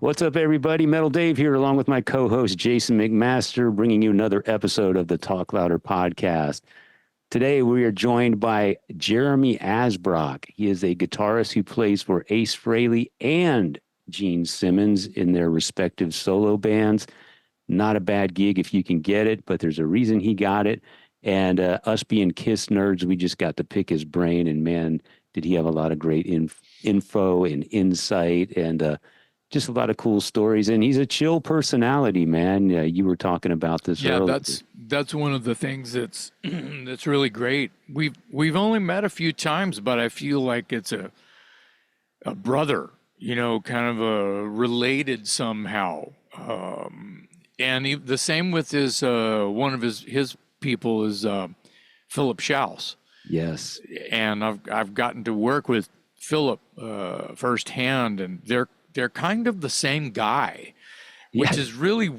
What's up, everybody? Metal Dave here, along with my co-host Jason McMaster, bringing you another episode of the Talk Louder podcast. Today, we are joined by Jeremy Asbrock. He is a guitarist who plays for Ace Frehley and Gene Simmons in their respective solo bands. Not a bad gig if you can get it, but there's a reason he got it. And us being Kiss nerds, we just got to pick his brain. And man, did he have a lot of great info and insight and just a lot of cool stories. And he's a chill personality, man. You were talking about this earlier. That's one of the things that's that's really great. We've only met a few times, but I feel like it's a brother, kind of a related somehow. And the same with his one of his people is Philip Schaus. Yes. And I've gotten to work with Philip firsthand, and they're kind of the same guy, which is really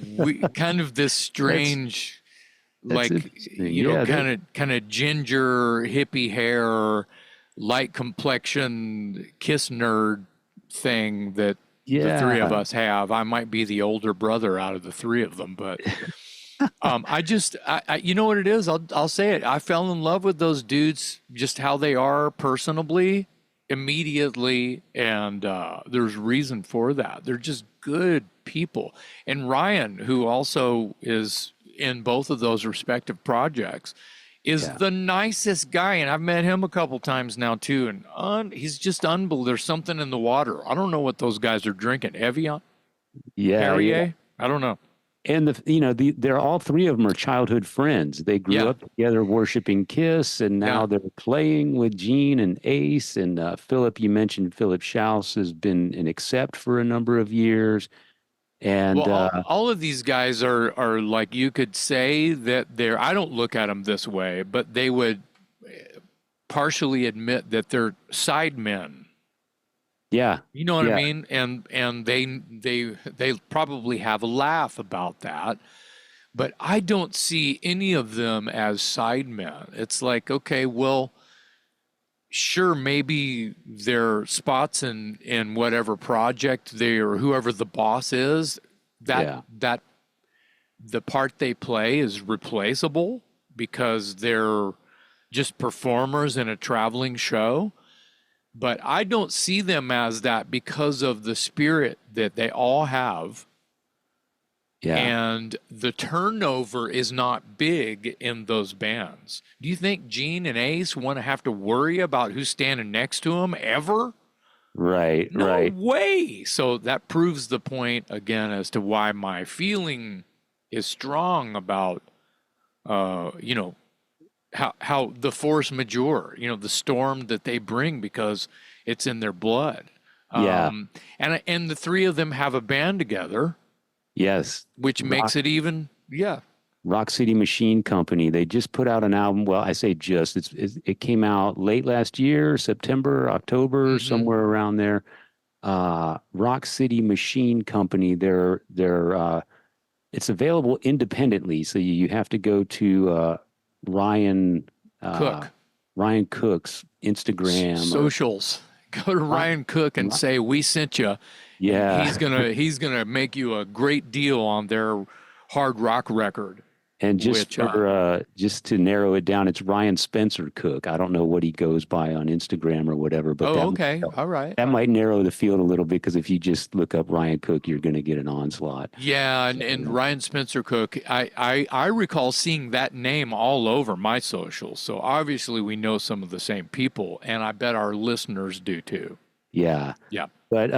kind of this strange, kind of ginger, hippie hair, light complexion, Kiss nerd thing that the three of us have. I might be the older brother out of the three of them, but I you know what it is? I'll say it. I fell in love with those dudes, just how they are personably, immediately, and there's reason for that. They're just good people. And Ryan, who also is in both of those respective projects, is the nicest guy, and I've met him a couple times now too, and he's just unbelievable. There's something in the water. I don't know what those guys are drinking. Evian? Perrier? I don't know. And they're all three of them are childhood friends. They grew up together worshiping Kiss, and now they're playing with Gene and Ace. And Philip, you mentioned Philip Schaus has been an Accept for a number of years. And all of these guys are like, you could say that they're, I don't look at them this way, but they would partially admit that they're sidemen. Yeah. You know what I mean? And they probably have a laugh about that, but I don't see any of them as sidemen. It's like, okay, well, sure, maybe their spots in whatever project they or whoever the boss is, that the part they play is replaceable because they're just performers in a traveling show. But I don't see them as that because of the spirit that they all have. Yeah. And the turnover is not big in those bands. Do you think Gene and Ace want to have to worry about who's standing next to them ever? Right, no way. So that proves the point again as to why my feeling is strong about, how the force majeure, the storm that they bring because it's in their blood. And the three of them have a band together. Yes. Which makes it even, Rock City Machine Company. They just put out an album. Well, I say just, it came out late last year, September, October, somewhere around there. Rock City Machine Company. It's available independently. So you have to go to Ryan Cook's Instagram socials. Go to Ryan Cook and say we sent you. Yeah, he's gonna make you a great deal on their hard rock record. And just just to narrow it down, it's Ryan Spencer Cook. I don't know what he goes by on Instagram or whatever, but all right. That might narrow the field a little bit because if you just look up Ryan Cook, you're going to get an onslaught. Yeah, and Ryan Spencer Cook, I recall seeing that name all over my socials. So obviously we know some of the same people, and I bet our listeners do too. Yeah. But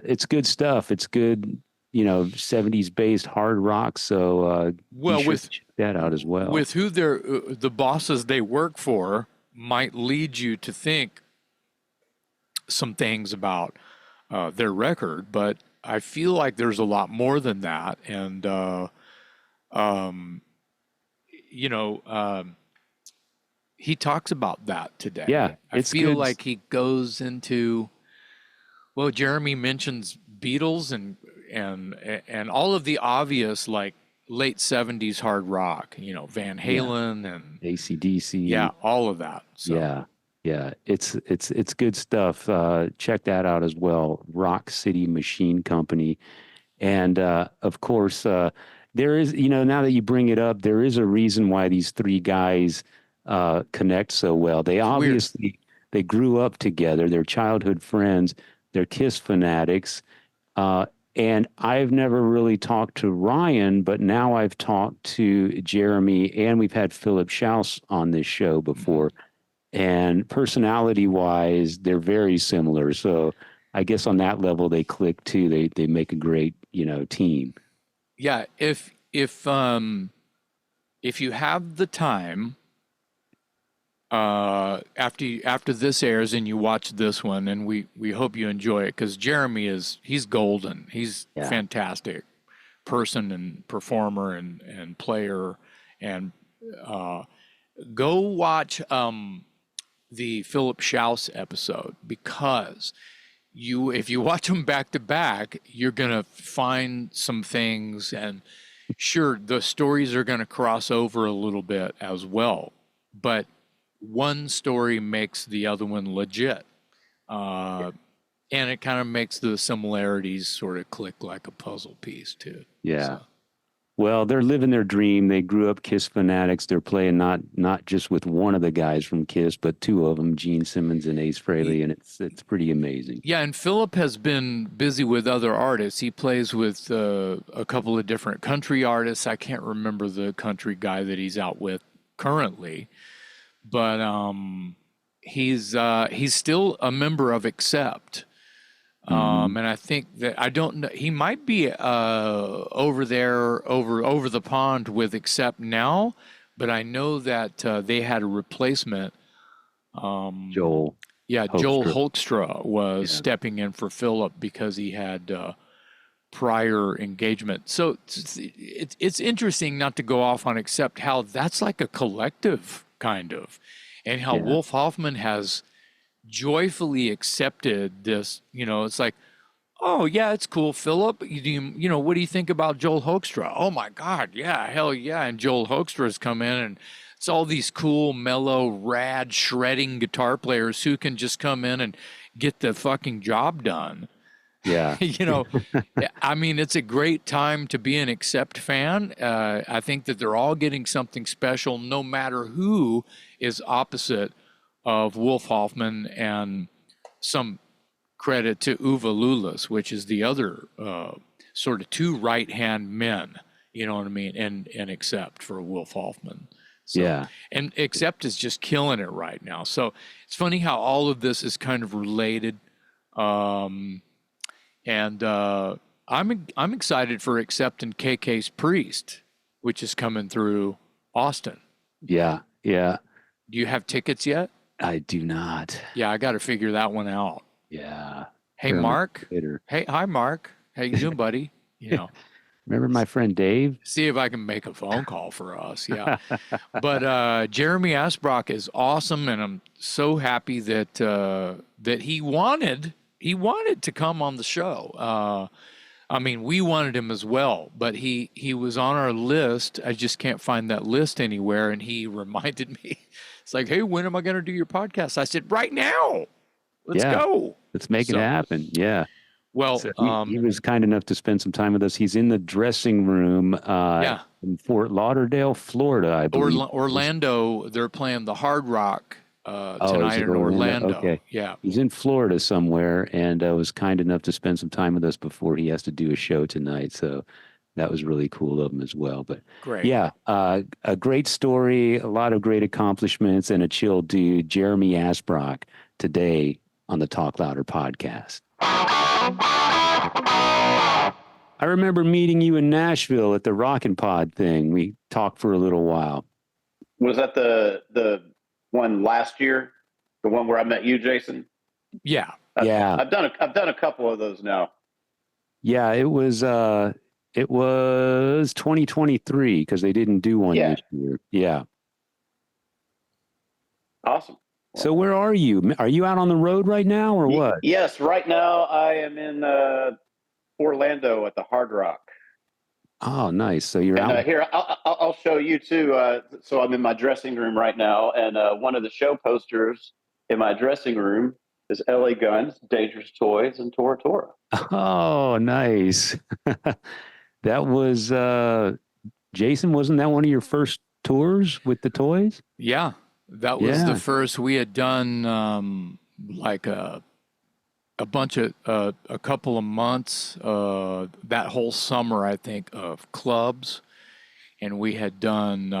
it's good stuff. It's good. 70s based hard rock. So check that out as well. With who the bosses they work for might lead you to think some things about their record, but I feel like there's a lot more than that. And he talks about that today. Yeah, I feel like he goes into. Well, Jeremy mentions Beatles and all of the obvious like late 70s hard rock, Van Halen and AC/DC. Yeah, all of that. So. Yeah, it's good stuff. Check that out as well. Rock City Machine Company. And of course, there is, now that you bring it up, there is a reason why these three guys connect so well. They It's weird. obviously they grew up together. They're childhood friends. They're Kiss fanatics. Uh, and I've never really talked to Ryan, but now I've talked to Jeremy, and we've had Philip Schaus on this show Mhm. before. And personality wise, they're very similar. So I guess on that level, they click too. They make a great, team. Yeah, if you have the time, after this airs and you watch this one, and we hope you enjoy it, because he's golden. He's Yeah. fantastic person and performer and player. And uh, go watch the Philip Schaus episode, because if you watch them back to back, you're gonna find some things, and sure, the stories are gonna cross over a little bit as well, but one story makes the other one legit. And it kind of makes the similarities sort of click like a puzzle piece too. Yeah. So Well, they're living their dream. They grew up Kiss fanatics. They're playing not just with one of the guys from Kiss, but two of them, Gene Simmons and Ace Frehley, and it's pretty amazing. yeah, and Philip has been busy with other artists. He plays with a couple of different country artists. I can't remember the country guy that he's out with currently, but he's still a member of Accept. Mhm. And I think that I don't know. He might be over there, over the pond with Accept now, but I know that they had a replacement. Joel Yeah, Joel Hoekstra. Hoekstra was Yeah. stepping in for Philip because he had prior engagement. So it's interesting, not to go off on Accept, how that's like a collective kind of, and how Yeah. Wolf Hoffman has joyfully accepted this. It's like, oh yeah, it's cool, Philip. What do you think about Joel Hoekstra? Oh my God, yeah, hell yeah! And Joel Hoekstra's come in, and it's all these cool, mellow, rad, shredding guitar players who can just come in and get the fucking job done. Yeah. you know, I mean, it's a great time to be an Accept fan. I think that they're all getting something special, no matter who is opposite of Wolf Hoffman, and some credit to Uwe Lulis, which is the other sort of two right-hand men, you know what I mean, and Accept for Wolf Hoffman. So, Yeah. and Accept is just killing it right now. So it's funny how all of this is kind of related. Um, and I'm excited for Accept and KK's Priest, which is coming through Austin. Yeah. Yeah. Do you have tickets yet? I do not. Yeah, I got to figure that one out. Yeah. Hey, They're on my Mark. Twitter. Hey, hi, Mark. How you doing, buddy? Remember my friend Dave? See if I can make a phone call for us. Yeah. But Jeremy Asbrock is awesome, and I'm so happy that that he wanted to come on the show. I mean, we wanted him as well, but he was on our list. I just can't find that list anywhere, and he reminded me. It's like, hey, when am I going to do your podcast? I said, right now. Let's Yeah. go. Let's make it So, happen. Yeah. well, So he was kind enough to spend some time with us. He's in the dressing room yeah. in Fort Lauderdale, Florida, I believe. Orlando, they're playing the Hard Rock Oh, is tonight it in Orlando? Orlando. Okay. Yeah. He's in Florida somewhere and was kind enough to spend some time with us before he has to do a show tonight. So that was really cool of him as well. But Great. yeah, a great story, a lot of great accomplishments, and a chill dude, Jeremy Asbrock, today on the Talk Louder podcast. I remember meeting you in Nashville at the Rockin' Pod thing. We talked for a little while. Was that the one last year? The one where I met you, Jason? Yeah. Yeah. I've done a couple of those now. Yeah, it was 2023 because they didn't do one Yeah. this year. Yeah. Awesome. So where are you? Are you out on the road right now or what? Yes, right now I am in Orlando at the Hard Rock. Oh, nice. So you're And out. here, I'll show you too. So I'm in my dressing room right now, and one of the show posters in my dressing room is LA Guns, Dangerous Toys, and Tora Tora. Oh, nice. That was Jason, wasn't that one of your first tours with the toys? Yeah, that was the Yeah. first. We had done like a bunch of a couple of months that whole summer, I think, of clubs, and we had done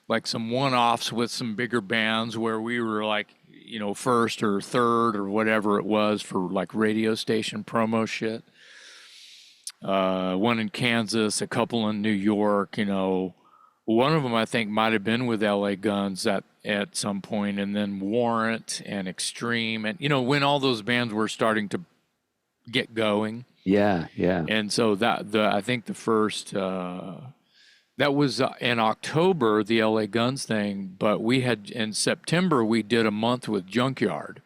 like some one-offs with some bigger bands where we were like, you know, first or third or whatever it was for like radio station promo shit. One in Kansas, a couple in New York, you know. One of them I think might have been with LA Guns at some point, and then Warrant and Extreme, and you know when all those bands were starting to get going. Yeah, yeah. And so I think the first that was in October, the LA Guns thing, but we had in September we did a month with Junkyard,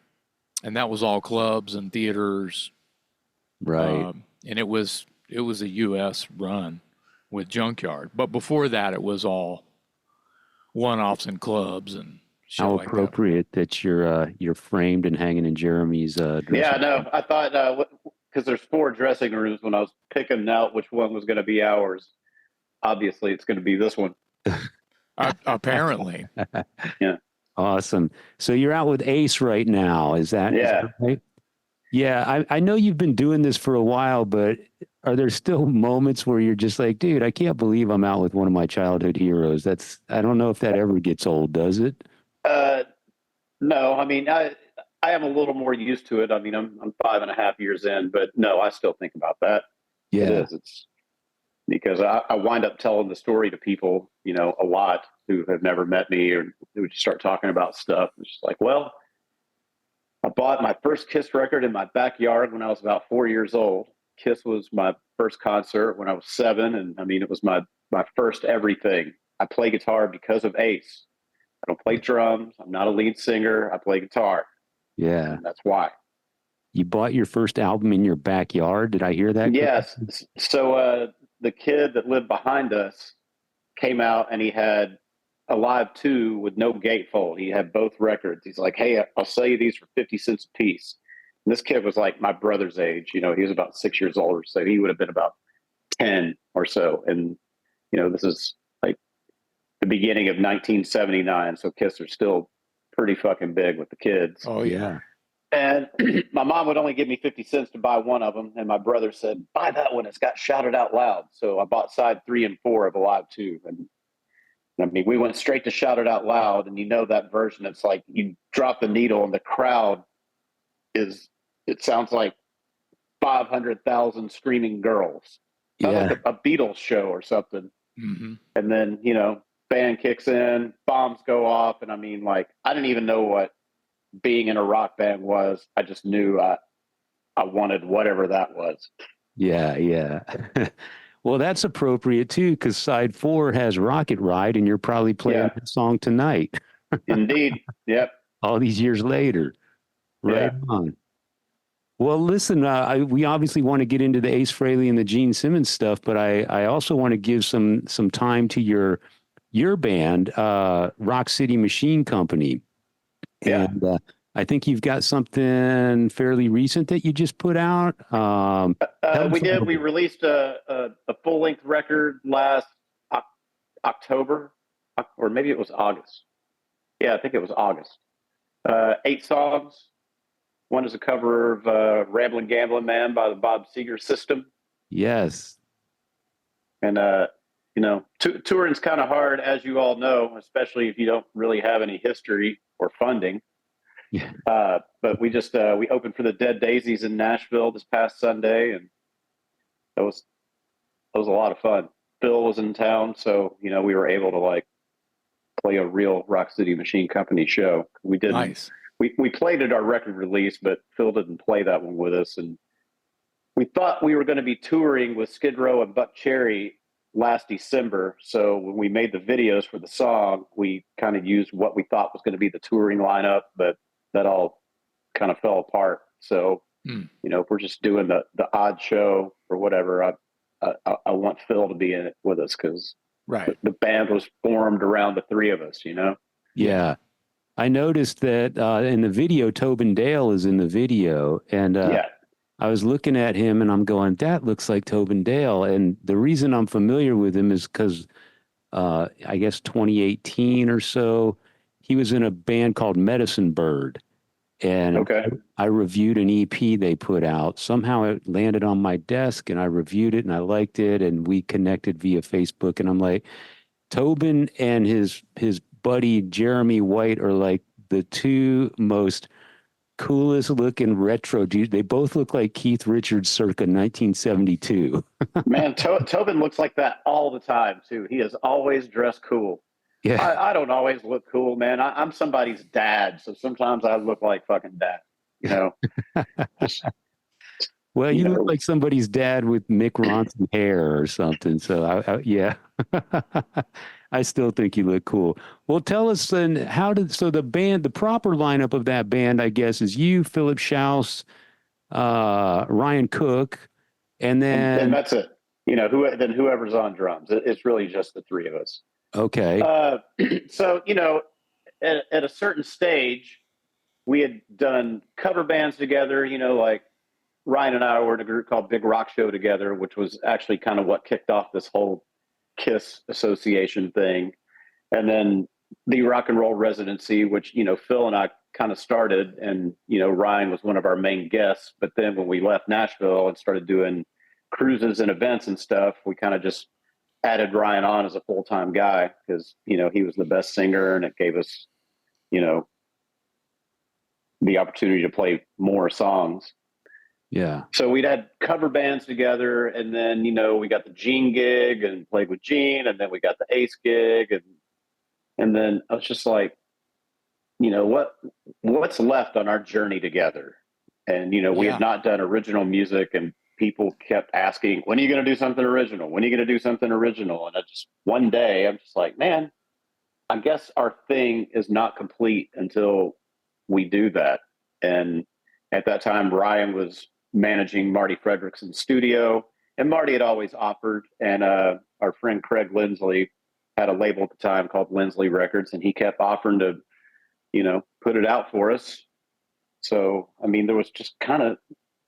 and that was all clubs and theaters, Right. and it was a U.S. run with Junkyard. But before that, it was all one-offs in clubs and shit How like that. appropriate that you're framed and hanging in Jeremy's dressing Yeah, no, room. I thought because there's 4 dressing rooms. When I was picking out which one was going to be ours, obviously it's going to be this one. Apparently. Yeah. Awesome. So you're out with Ace right now. Is that right? Yeah, I know you've been doing this for a while, but are there still moments where you're just like, dude, I can't believe I'm out with one of my childhood heroes? I don't know if that ever gets old, does it? No, I mean, I am a little more used to it. I mean, I'm 5.5 years in, but no, I still think about that. Yeah. It is. It's because I wind up telling the story to people, you know, a lot who have never met me or who would start talking about stuff. It's just like, well, I bought my first Kiss record in my backyard when I was about 4 years old. Kiss was my first concert when I was 7, and I mean, it was my first everything. I play guitar because of Ace. I don't play drums. I'm not a lead singer. I play guitar. Yeah. And that's why. You bought your first album in your backyard. Did I hear that? Yes. Correctly? So the kid that lived behind us came out and he had a Live 2 with no gatefold. He had both records. He's like, hey, I'll sell you these for 50 cents a piece. And this kid was like my brother's age. You know, he was about 6 years older. So he would have been about 10 or so. And, you know, this is like the beginning of 1979. So Kiss are still pretty fucking big with the kids. Oh, yeah. And my mom would only give me 50 cents to buy one of them. And my brother said, buy that one. It's got Shouted Out Loud. So I bought side 3 and 4 of Alive 2. And I mean, we went straight to Shouted Out Loud. And you know that version, it's like you drop the needle and the crowd it sounds like 500,000 screaming girls. Sounds like a Beatles show or something. Mm-hmm. And then, you know, band kicks in, bombs go off. And I mean, like, I didn't even know what being in a rock band was. I just knew I wanted whatever that was. Yeah, yeah. Well, that's appropriate too, because side 4 has Rocket Ride, and you're probably playing that song tonight. Indeed. Yep. All these years later. Right on. Well, listen, we obviously want to get into the Ace Frehley and the Gene Simmons stuff, but I also want to give some time to your band, Rock City Machine Company. Yeah. And I think you've got something fairly recent that you just put out. We did. We released a full-length record last October, or maybe it was August. Yeah, I think it was August. 8 songs. One is a cover of Ramblin' Gamblin' Man by the Bob Seger System. Yes. And, you know, touring's kind of hard, as you all know, especially if you don't really have any history or funding. Yeah. But we just we opened for the Dead Daisies in Nashville this past Sunday, and that was a lot of fun. Phil was in town, so you know we were able to like play a real Rock City Machine Company show. We did. Nice. We played at our record release, but Phil didn't play that one with us, and we thought we were going to be touring with Skid Row and Buck Cherry last December. So when we made the videos for the song, we kind of used what we thought was going to be the touring lineup, but that all kind of fell apart. So, you know, if we're just doing the odd show or whatever, I want Phil to be in it with us because the band was formed around the 3 of us, you know? Yeah. I noticed that in the video, Tobin Dale is in the video, and Yeah. I was looking at him and I'm going, that looks like Tobin Dale. And the reason I'm familiar with him is because I guess 2018 or so, he was in a band called Medicine Bird. And Okay. I reviewed an EP they put out. Somehow it landed on my desk and I reviewed it and I liked it. And we connected via Facebook. And I'm like, Tobin and his buddy Jeremy White are like the two most coolest looking retro dudes. They both look like Keith Richards circa 1972. Man, Tobin looks like that all the time too. He is always dressed cool. Yeah. I don't always look cool, man. I'm somebody's dad, so sometimes I look like fucking dad. You know, just Well, you you look know, like somebody's dad with Mick Ronson hair or something. So, yeah, I still think you look cool. Well, tell us then, so the band, the proper lineup of that band, I guess, is you, Philip Schaus, Ryan Cook, and and then, that's it. You know, whoever's on drums. It's really just the three of us. okay, Uh, so you know, at a certain stage, we had done cover bands together. You know, like Ryan and I were in a group called Big Rock Show together, which was actually kind of what kicked off this whole Kiss association thing. And then the rock and roll residency, which, you know, Phil and I kind of started, and, you know, Ryan was one of our main guests. But then when we left Nashville and started doing cruises and events and stuff, we kind of just added Ryan on as a full-time guy because, you know, he was the best singer and it gave us, you know, the opportunity to play more songs. yeah, So we'd had cover bands together, and then, you know, we got the Gene gig and played with Gene, and then we got the Ace gig, and then I was just like, you know, what's left on our journey together? And, you know, we Yeah. had not done original music, and people kept asking, when are you going to do something original? When are you going to do something original? And I just, one day, I'm just like, man, I guess our thing is not complete until we do that. And at that time, Ryan was managing Marty Fredrickson's studio, and Marty had always offered. And our friend Craig Lindsley had a label at the time called Lindsley Records, and he kept offering to, you know, put it out for us. So, I mean, there was just kind of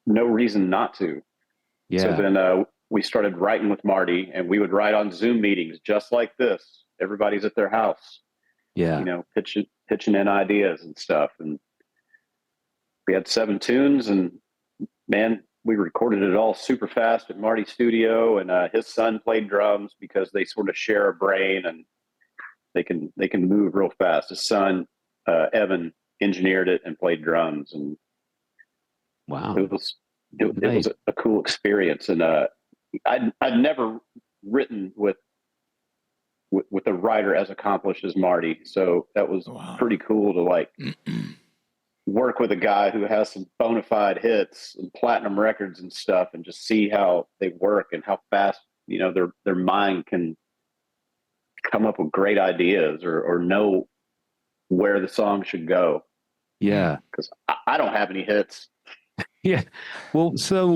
no reason not to. So yeah, then we started writing with Marty, and we would write on Zoom meetings just like this. Everybody's at their house, you yeah, know, pitching in ideas and stuff. And we had 7 tunes, and man, we recorded it all super fast at Marty's studio. And his son played drums because they sort of share a brain and they can move real fast. His son, Evan, engineered it and played drums, and wow, it was it nice, was a cool experience. And I'd never written with a writer as accomplished as Marty, so that was Wow. pretty cool to like work with a guy who has some bona fide hits and platinum records and stuff, and just see how they work and how fast, you know, their mind can come up with great ideas or know where the song should go. yeah. Because I don't have any hits. Yeah. Well, so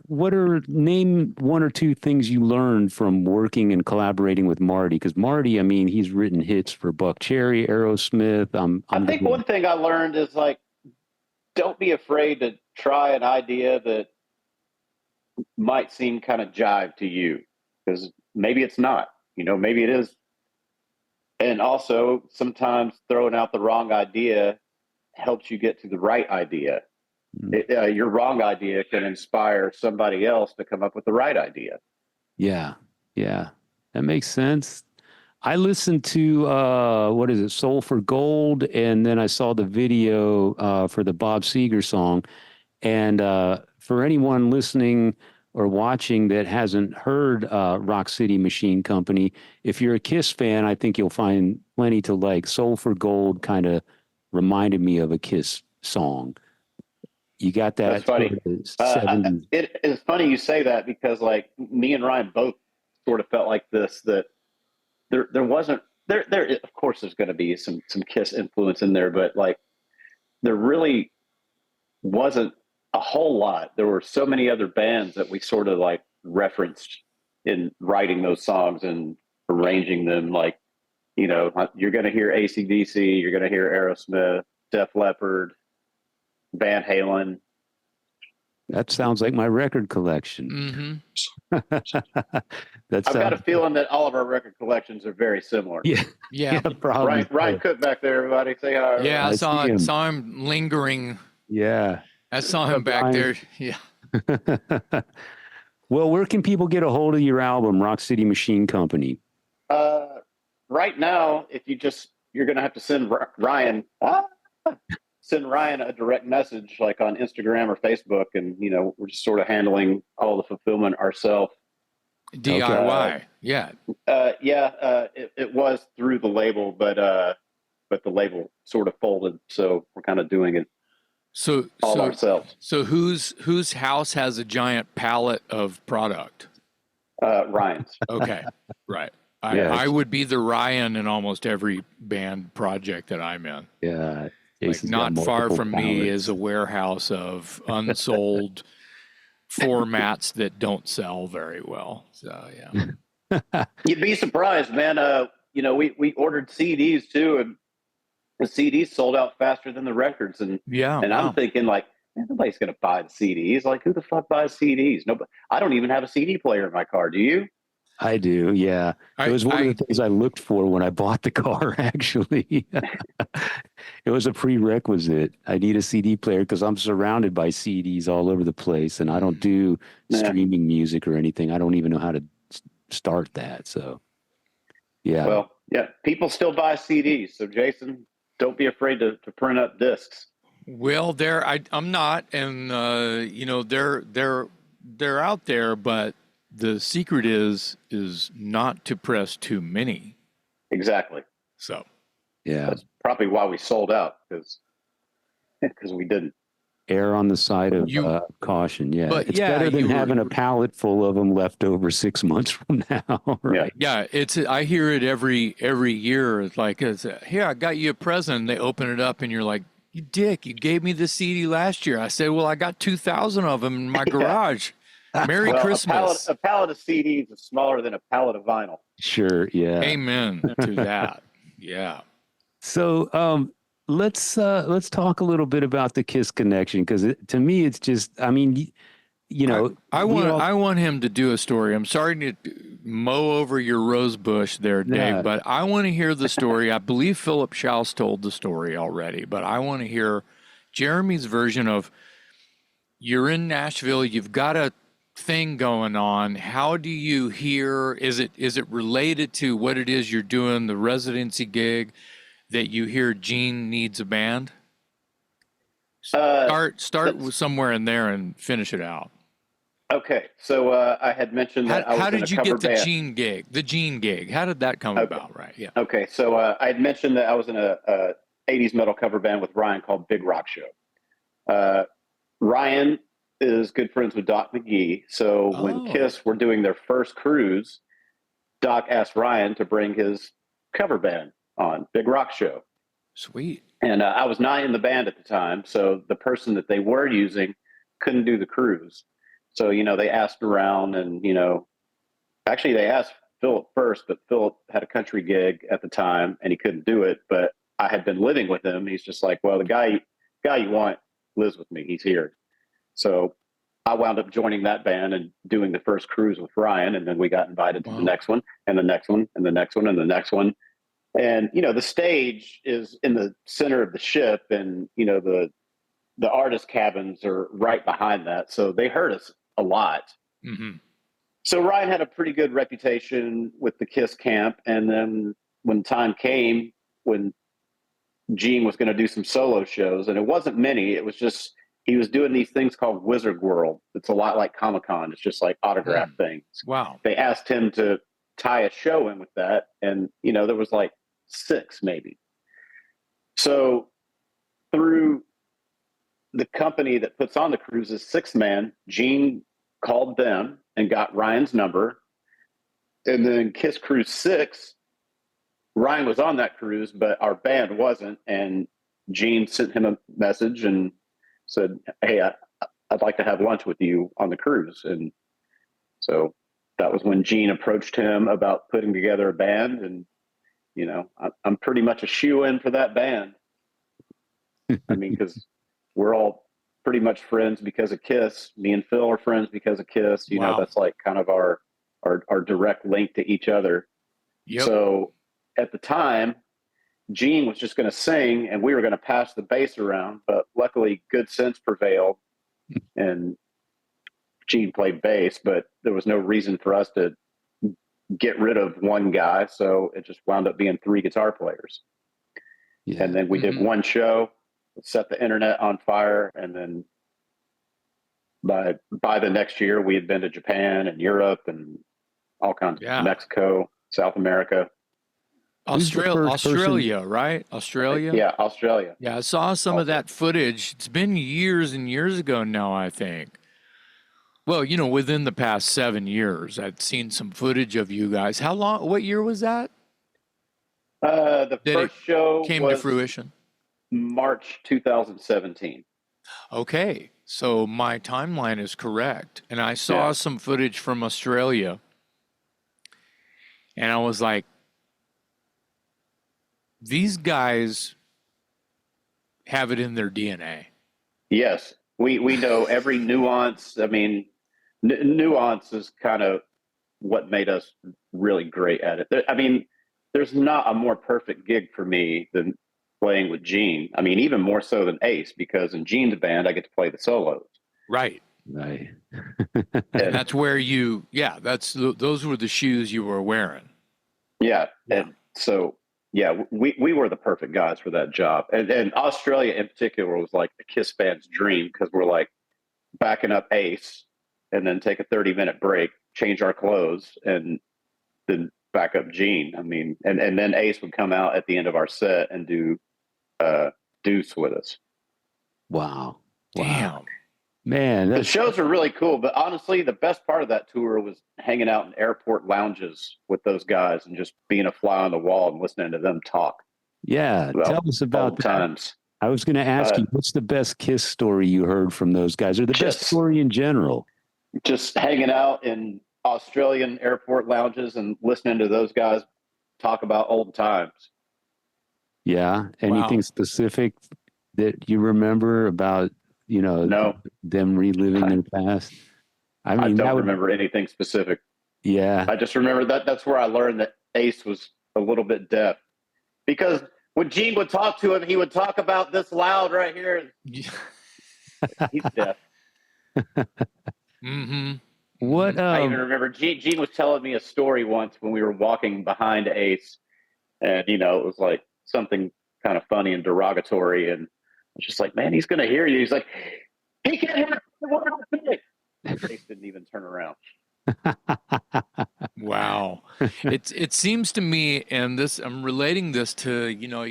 what are name one or two things you learned from working and collaborating with Marty? Because Marty, I mean, he's written hits for Buck Cherry, Aerosmith. I think one thing I learned is like, don't be afraid to try an idea that might seem kind of jive to you, because maybe it's not, you know, maybe it is. And also sometimes throwing out the wrong idea helps you get to the right idea. Your wrong idea can inspire somebody else to come up with the right idea. Yeah, yeah, that makes sense. I listened to what is it, Soul for Gold, and then I saw the video for the Bob Seger song. And for anyone listening or watching that hasn't heard Rock City Machine Company, if you're a Kiss fan, I think you'll find plenty to like. Soul for Gold kind of reminded me of a Kiss song. You got That's that funny. sort of 70s. It is funny you say that, because like me and Ryan both sort of felt like this, that there wasn't there of course there's going to be some Kiss influence in there, but like there really wasn't a whole lot. There were so many other bands that we sort of like referenced in writing those songs and arranging them. Like You know, you're going to hear AC/DC, you're going to hear Aerosmith, Def Leppard, Van Halen. That sounds like my record collection. I've got a feeling that all of our record collections are very similar. Yeah, probably. Ryan Cook back there, everybody. Say hi. Yeah, I saw him lingering. Yeah. I saw him back there. Yeah. Well, where can people get a hold of your album, Rock City Machine Company? Right now, if you're going to have to send Ryan a direct message, like on Instagram or Facebook, and we're just sort of handling all the fulfillment ourselves. DIY, yeah. It was through the label, but the label sort of folded, so we're kind of doing it all ourselves. So whose house has a giant pallet of product? Ryan's. Okay, right. Yeah. I would be the Ryan in almost every band project that I'm in. Yeah. Like not far from me is a warehouse of unsold formats that don't sell very well. So yeah. You'd be surprised, man. We ordered CDs too, and the CDs sold out faster than the records. And I'm thinking, like, nobody's going to buy the CDs. Like, who the fuck buys CDs? Nobody. I don't even have a CD player in my car. Do you? I do, yeah. It was one of the things I looked for when I bought the car, actually. It was a prerequisite. I need a CD player because I'm surrounded by CDs all over the place, and I don't do streaming music or anything. I don't even know how to start that. So, yeah. Well, yeah, people still buy CDs. So, Jason, don't be afraid to print up discs. Well, I'm not, and they're out there, but the secret is not to press too many. Exactly. So, yeah, that's probably why we sold out, because we didn't. Err on the side of caution. Yeah, but it's better than having a pallet full of them left over 6 months from now. Right? Yeah. I hear it every year. It's like, here, I got you a present. They open it up, and you're like, you dick! You gave me the CD last year. I said, well, I got 2,000 of them in my garage. Merry Christmas. A pallet of CDs is smaller than a pallet of vinyl. Sure, yeah. Amen to that. Yeah. So let's talk a little bit about the KISS connection, because to me it's just, I mean, I want him to do a story. I'm sorry to mow over your rose bush there, Dave, but I want to hear the story. I believe Philip Schaus told the story already, but I want to hear Jeremy's version of, you're in Nashville, you've got a thing going on. How do you hear? Is it related to what it is you're doing, the residency gig, that you hear Gene needs a band? Start somewhere in there and finish it out. Okay, so I had mentioned that how did you get the Gene gig? The Gene gig. How did that come about? Right. Yeah. Okay, so I had mentioned that I was in a 80s metal cover band with Ryan called Big Rock Show. Ryan is good friends with Doc McGee. So when KISS were doing their first cruise, Doc asked Ryan to bring his cover band on Big Rock Show. Sweet. And I was not in the band at the time, so the person that they were using couldn't do the cruise. So, they asked around, and, actually they asked Philip first, but Philip had a country gig at the time and he couldn't do it. But I had been living with him. He's just like, well, the guy you want lives with me. He's here. So I wound up joining that band and doing the first cruise with Ryan. And then we got invited to the next one and the next one and the next one and the next one. And, the stage is in the center of the ship, and, the artist cabins are right behind that. So they heard us a lot. Mm-hmm. So Ryan had a pretty good reputation with the KISS camp. And then when time came, when Gene was going to do some solo shows, and it wasn't many, it was just, he was doing these things called Wizard World. It's a lot like Comic-Con. It's just like autograph things. Wow. They asked him to tie a show in with that. And, there was like 6 maybe. So through the company that puts on the cruises, 6-man, Gene called them and got Ryan's number. And then KISS Cruise 6, Ryan was on that cruise, but our band wasn't. And Gene sent him a message and said, hey, I'd like to have lunch with you on the cruise. And so that was when Gene approached him about putting together a band. And you know, I'm pretty much a shoe-in for that band. I mean, because we're all pretty much friends because of Kiss. Me and Phil are friends because of Kiss. You know, Wow. that's like kind of our direct link to each other. Yep. So at the time, Gene was just going to sing and we were going to pass the bass around, but luckily good sense prevailed and Gene played bass, but there was no reason for us to get rid of one guy. So it just wound up being 3 guitar players. Yeah. And then we did one show, set the internet on fire. And then by the next year, we had been to Japan and Europe and all kinds of Mexico, South America. Australia, right? Australia? Yeah, Australia. Yeah, I saw some of that footage. It's been years and years ago now, I think. Well, you know, within the past 7 years, I'd seen some footage of you guys. How long? What year was that? The first show came to fruition. March 2017. Okay, so my timeline is correct, and I saw some footage from Australia, and I was like, these guys have it in their DNA. Yes, we know every nuance. I mean, nuance is kind of what made us really great at it. I mean, there's not a more perfect gig for me than playing with Gene. I mean, even more so than Ace, because in Gene's band, I get to play the solos. Right. Right. And that's where those were the shoes you were wearing. Yeah. And so, yeah, we were the perfect guys for that job. And Australia in particular was like the Kiss band's dream, because we're like backing up Ace and then take a 30-minute break, change our clothes, and then back up Gene. I mean, and then Ace would come out at the end of our set and do Deuce with us. Wow. Damn. Man, the shows are really cool, but honestly, the best part of that tour was hanging out in airport lounges with those guys and just being a fly on the wall and listening to them talk. Yeah, tell us about that. Times. I was going to ask you, what's the best Kiss story you heard from those guys, or the best story in general? Just hanging out in Australian airport lounges and listening to those guys talk about old times. Yeah, anything specific that you remember about, you know, them reliving their past? I mean, I don't remember anything specific. Yeah. I just remember that's where I learned that Ace was a little bit deaf. Because when Gene would talk to him, he would talk about this loud right here. He's deaf. What? I even remember Gene was telling me a story once when we were walking behind Ace. And, you know, it was like something kind of funny and derogatory. And I was just like, man, he's going to hear you. He's like, he can't hear me. Ace didn't even turn around. Wow. It seems to me, and this, I'm relating this to, you know,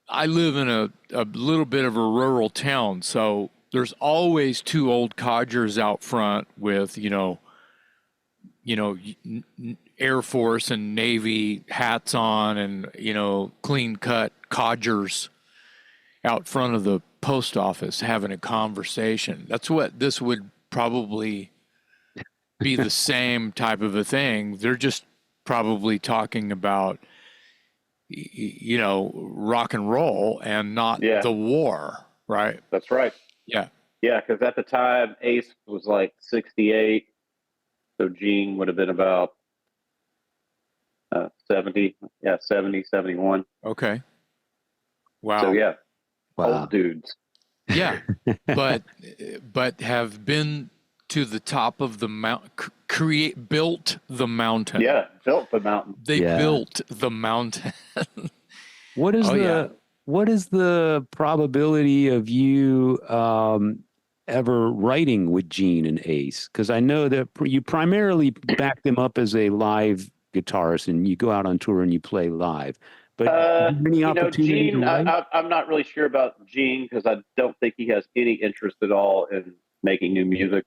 I live in a little bit of a rural town, so there's always 2 old codgers out front with, you know, Air Force and Navy hats on, and, you know, clean cut codgers out front of the post office having a conversation. That's what this would probably be, the same type of a thing. They're just probably talking about, you know, rock and roll and not the war, right? That's right. Yeah. Yeah, because at the time, Ace was like 68. So Gene would have been about 70. Yeah, 70, 71. Okay. Wow. So, yeah. Wow. Old dudes. Yeah. but have been to the top of the mountain, built the mountain. Yeah, built the mountain. They built the mountain. What is the probability of you ever writing with Gene and Ace? Because I know that you primarily back them up as a live guitarist, and you go out on tour and you play live. But any opportunity Gene, I'm not really sure about Gene, because I don't think he has any interest at all in making new music.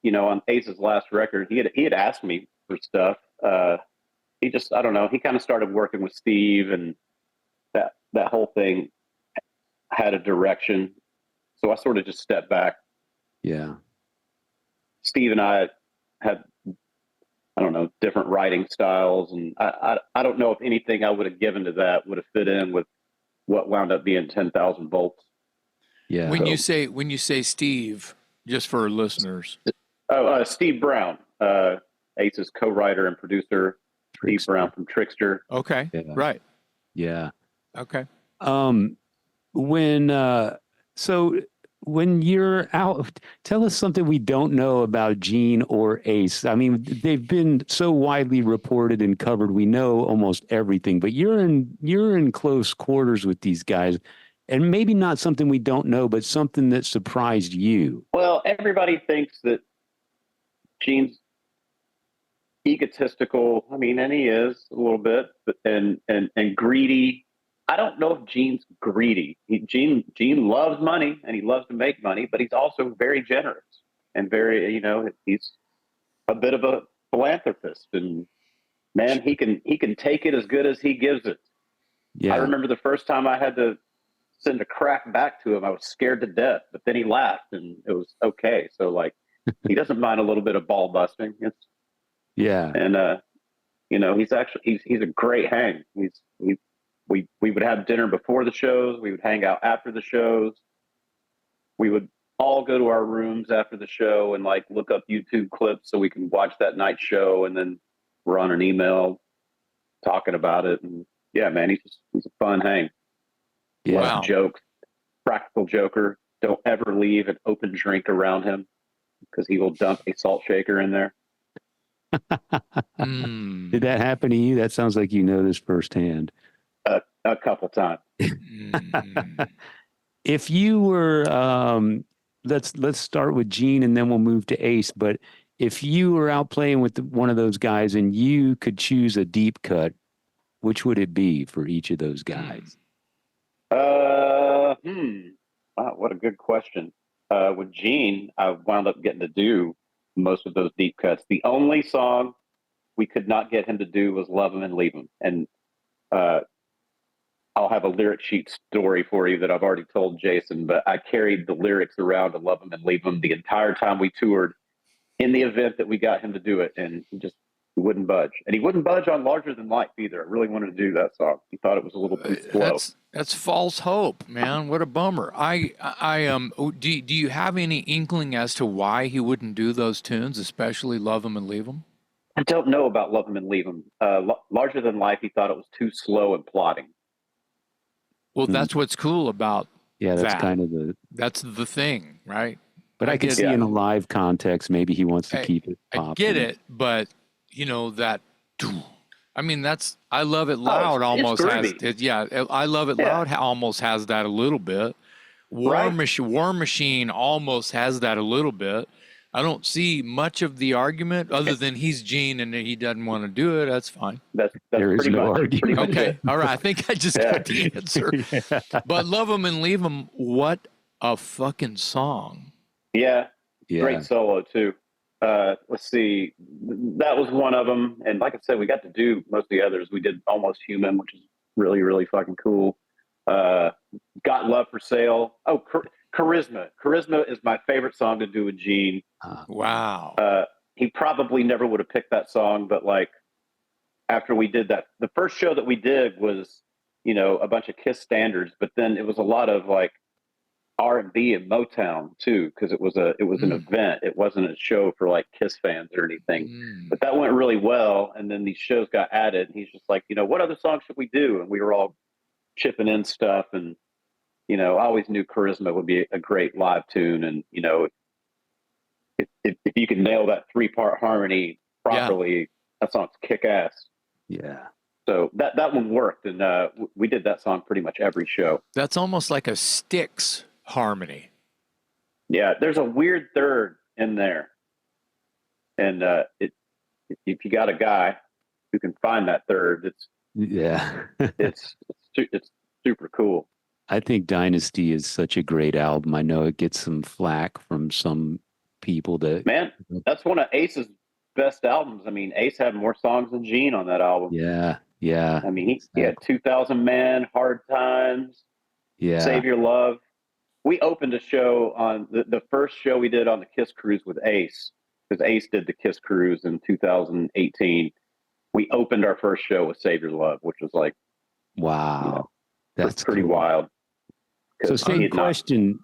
You know, on Ace's last record, he had asked me for stuff. He just, I don't know, he kind of started working with Steve, and that whole thing had a direction. So I sort of just stepped back. Yeah. Steve and I had I don't know, different writing styles. And I don't know if anything I would have given to that would have fit in with what wound up being 10,000 volts. Yeah. When you say Steve, just for our listeners. Steve Brown, Ace's co-writer and producer. Trickster. Steve Brown from Trickster. Okay. Yeah. Right. Yeah. Okay. When you're out, tell us something we don't know about Gene or Ace. I mean, they've been so widely reported and covered. We know almost everything, but you're in close quarters with these guys, and maybe not something we don't know, but something that surprised you. Well, everybody thinks that Gene's egotistical. I mean, and he is a little bit, but and greedy. I don't know if Gene's greedy. Gene loves money and he loves to make money, but he's also very generous and very, he's a bit of a philanthropist. And man, he can take it as good as he gives it. Yeah. I remember the first time I had to send a crack back to him, I was scared to death, but then he laughed and it was okay. So like, he doesn't mind a little bit of ball busting. And he's a great hang. We would have dinner before the shows. We would hang out after the shows. We would all go to our rooms after the show and like look up YouTube clips so we can watch that night show and then run an email talking about it. And yeah, man, he's a fun hang. Yeah. Loves jokes, practical joker. Don't ever leave an open drink around him because he will dump a salt shaker in there. Did that happen to you? That sounds like you know this firsthand. A couple times. If you were, let's start with Gene and then we'll move to Ace. But if you were out playing with one of those guys and you could choose a deep cut, which would it be for each of those guys? Wow, what a good question. With Gene, I wound up getting to do most of those deep cuts. The only song we could not get him to do was Love 'Em and Leave 'Em. And I'll have a lyric sheet story for you that I've already told Jason, but I carried the lyrics around to Love 'Em and Leave 'Em the entire time we toured in the event that we got him to do it. And he wouldn't budge. And he wouldn't budge on Larger Than Life either. I really wanted to do that song. He thought it was a little too slow. That's false hope, man. What a bummer. Do you have any inkling as to why he wouldn't do those tunes, especially Love 'Em and Leave 'Em? I don't know about Love 'Em and Leave 'Em. Larger Than Life, he thought it was too slow and plodding. Well, that's what's cool about that's that. kind of that's the thing, right? But I can see in a live context, maybe he wants to keep it popping. I get it, but that. I mean, I Love It Loud almost has. I Love It Loud almost has that a little bit. War Machine almost has that a little bit. I don't see much of the argument other than he's Gene and he doesn't want to do it. That's fine. That's there is no argument. Okay. All right. I think I just got the answer. But Love 'Em and Leave 'Em, what a fucking song. Yeah. Great solo too. Let's see. That was one of them. And like I said, we got to do most of the others. We did Almost Human, which is really, really fucking cool. Got Love for Sale. Oh, Charisma. Charisma is my favorite song to do with Gene. Wow. He probably never would have picked that song, but like after we did that, the first show that we did was, a bunch of Kiss standards, but then it was a lot of like R&B and Motown too, because it was an event. It wasn't a show for like Kiss fans or anything. But that went really well, and then these shows got added. And he's just like, what other songs should we do? And we were all chipping in stuff, and I always knew Charisma would be a great live tune. And if you can nail that 3-part harmony properly, that song's kick ass. Yeah. So that one worked, and we did that song pretty much every show. That's almost like a Styx harmony. Yeah, there's a weird third in there, and if you got a guy who can find that third, it's super cool. I think Dynasty is such a great album. I know it gets some flack from some people Man, that's one of Ace's best albums. I mean, Ace had more songs than Gene on that album. Yeah. I mean, he had 2000 Man, Hard Times, Save Your Love. We opened a show on the first show we did on the Kiss Cruise with Ace. because Ace did the Kiss Cruise in 2018. We opened our first show with Save Your Love, which was like, Wow. That's pretty cool. wild. So same question,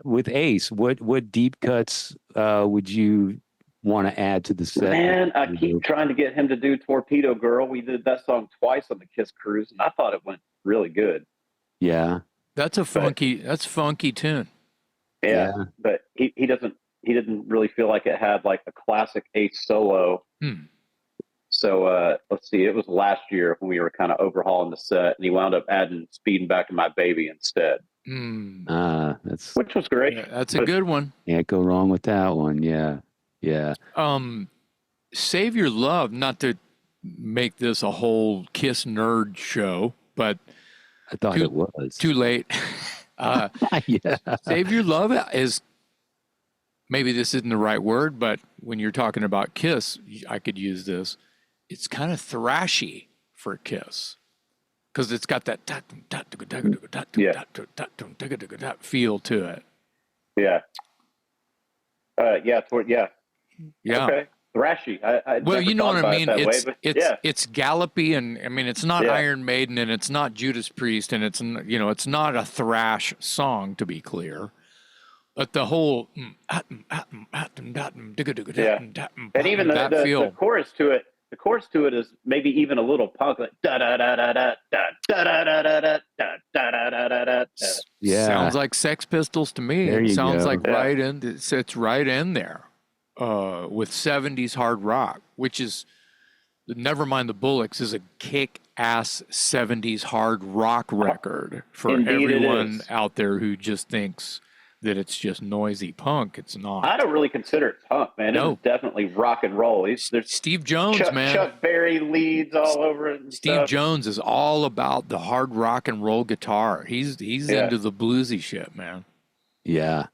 with Ace, what deep cuts would you want to add to the set? Man, I keep trying to get him to do Torpedo Girl. We did that song twice on the Kiss Cruise, and I thought it went really good. Yeah. That's funky tune. Yeah. But he didn't really feel like it had like a classic Ace solo. So let's see, it was last year when we were kind of overhauling the set, and he wound up adding Speeding Back to My Baby instead. Which was great. Yeah, that's a good one. Can't go wrong with that one. Yeah. Yeah. Save Your Love, not to make this a whole Kiss nerd show, but I thought it was. Too late. Yeah. Save Your Love is, maybe this isn't the right word, but when you're talking about Kiss, I could use this. It's kind of thrashy for Kiss because it's got that feel to it. Yeah. Yeah. Okay. Thrashy. Well, you know what I mean. It's it's gallopy, and I mean it's not Iron Maiden, and it's not Judas Priest, and it's not a thrash song, to be clear. But the whole and even the chorus to it. The chorus to it is maybe even a little punk, like da da da da da da da da da da da da da da da. Yeah, sounds like Sex Pistols to me. It sounds like it's right in there with 70s hard rock, which is, never mind the Bullocks, is a kick-ass 70s hard rock record for everyone out there who just thinks that it's just noisy punk. It's not. I don't really consider it punk, man. No. It's definitely rock and roll. There's Steve Jones, man. Chuck Berry leads all over it. Steve Jones is all about the hard rock and roll guitar. He's into the bluesy shit, man. Yeah.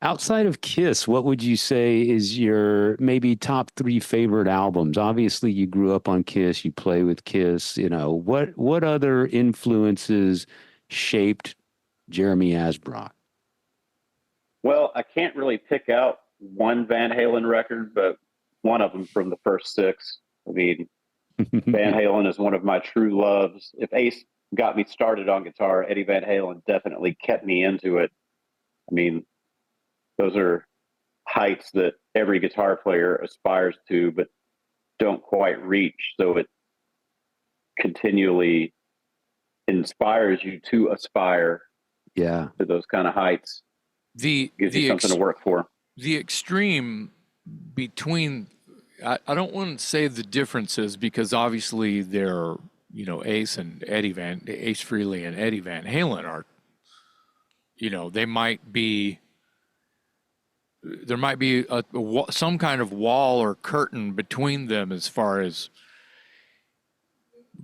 Outside of Kiss, what would you say is your maybe top 3 favorite albums? Obviously, you grew up on Kiss. You play with Kiss. What other influences shaped Jeremy Asbrock? Well, I can't really pick out one Van Halen record, but one of them from the first 6. I mean, Van Halen is one of my true loves. If Ace got me started on guitar, Eddie Van Halen definitely kept me into it. I mean, those are heights that every guitar player aspires to, but don't quite reach. So it continually inspires you to aspire to those kind of heights. Gives you something to work for. The extreme between, I don't want to say the differences, because obviously they're, Ace Frehley and Eddie Van Halen are, there might be some kind of wall or curtain between them as far as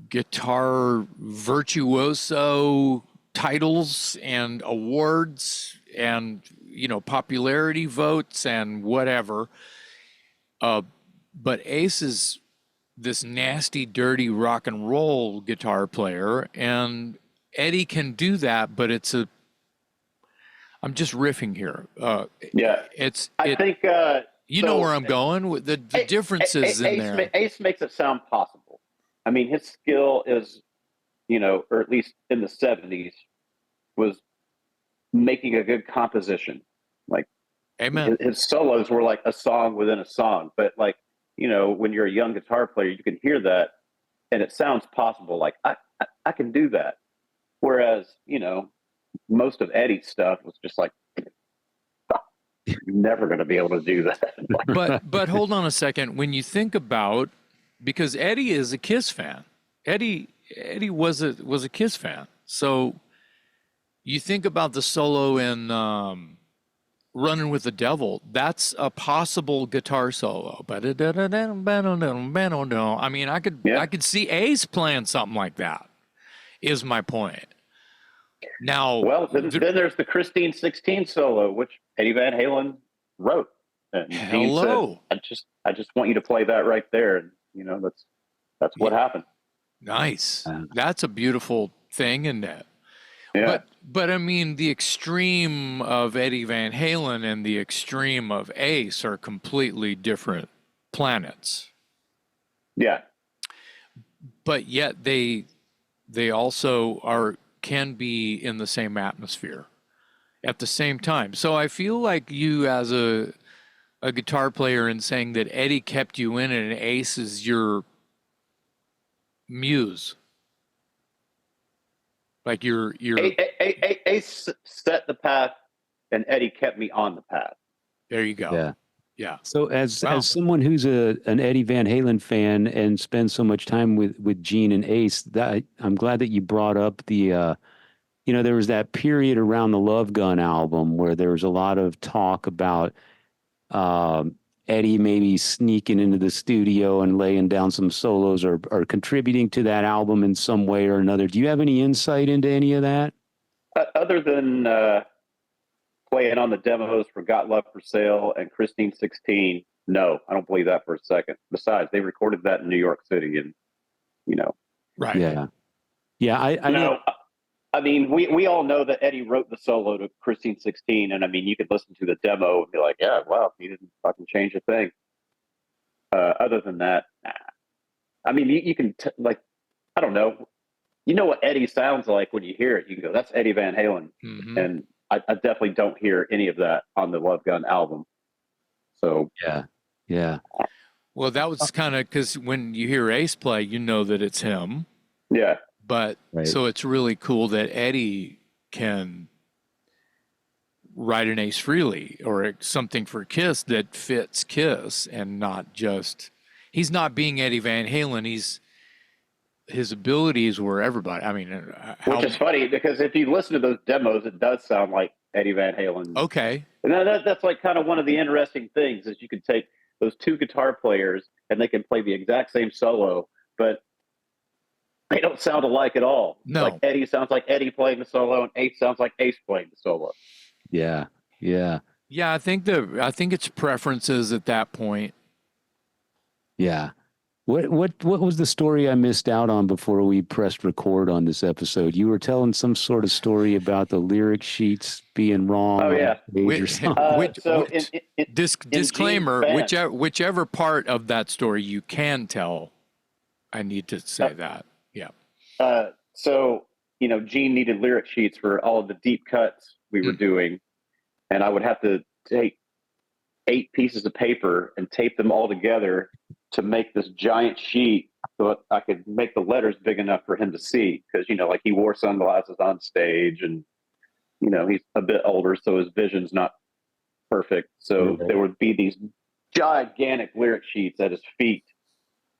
guitar virtuoso titles and awards and popularity votes and whatever, but Ace is this nasty, dirty rock and roll guitar player, and Eddie can do that, but I'm just riffing here. I think know where I'm going with the differences in there. Ace makes it sound possible. I mean, his skill is, or at least in the 70s, was making a good composition. Like, amen. His solos were like a song within a song, but like, when you're a young guitar player, you can hear that and it sounds possible. Like I can do that. Whereas, most of Eddie's stuff was just like, you're never going to be able to do that. but hold on a second. When you think about, because Eddie is a Kiss fan, Eddie was a Kiss fan. So you think about the solo in Running with the Devil. That's a possible guitar solo. I mean, I could see Ace playing something like that, is my point. Now, well, then there's the Christine 16 solo, which Eddie Van Halen wrote. And hello. Said, I just want you to play that right there. And, that's what happened. Nice. That's a beautiful thing, isn't it? Yeah. But I mean, the extreme of Eddie Van Halen and the extreme of Ace are completely different planets. Yeah. But yet they also can be in the same atmosphere at the same time. So I feel like you, as a guitar player, and saying that Eddie kept you in it and Ace is your muse. Like you're Ace set the path, and Eddie kept me on the path. there you go. Yeah. Yeah. So as Wow. someone who's an Eddie Van Halen fan and spends so much time with Gene and Ace, that I'm glad that you brought up the there was that period around the Love Gun album where there was a lot of talk about Eddie maybe sneaking into the studio and laying down some solos or contributing to that album in some way or another. Do you have any insight into any of that? Other than playing on the demos for Got Love for Sale and Christine 16, no, I don't believe that for a second. Besides, they recorded that in New York City, and Right. Yeah. I know. I mean, we all know that Eddie wrote the solo to Christine 16, and I mean, you could listen to the demo and be like, yeah, wow, he didn't fucking change a thing. Other than that, nah. I mean, you can I don't know. You know what Eddie sounds like when you hear it. You can go, that's Eddie Van Halen. Mm-hmm. And I definitely don't hear any of that on the Love Gun album. So Yeah. Well, that was kind of because when you hear Ace play, you know that it's him. yeah, But Right. so it's really cool that Eddie can write an Ace Frehley or something for Kiss that fits Kiss and not just, he's not being Eddie Van Halen. His abilities were everybody. I mean, which is funny because if you listen to those demos, it does sound like Eddie Van Halen. Okay. And that's like kind of one of the interesting things is you can take those two guitar players and they can play the exact same solo, but they don't sound alike at all. No. Like Eddie sounds like Eddie playing the solo, and Ace sounds like Ace playing the solo. Yeah. Yeah, I think it's preferences at that point. Yeah. What was the story I missed out on before we pressed record on this episode? You were telling some sort of story about the lyric sheets being wrong. Oh, yeah. Disclaimer, whichever part of that story you can tell, I need to say that. Yeah. So, Gene needed lyric sheets for all of the deep cuts we were doing. And I would have to take 8 pieces of paper and tape them all together to make this giant sheet so I could make the letters big enough for him to see. Because, like he wore sunglasses on stage and, he's a bit older, so his vision's not perfect. So there would be these gigantic lyric sheets at his feet.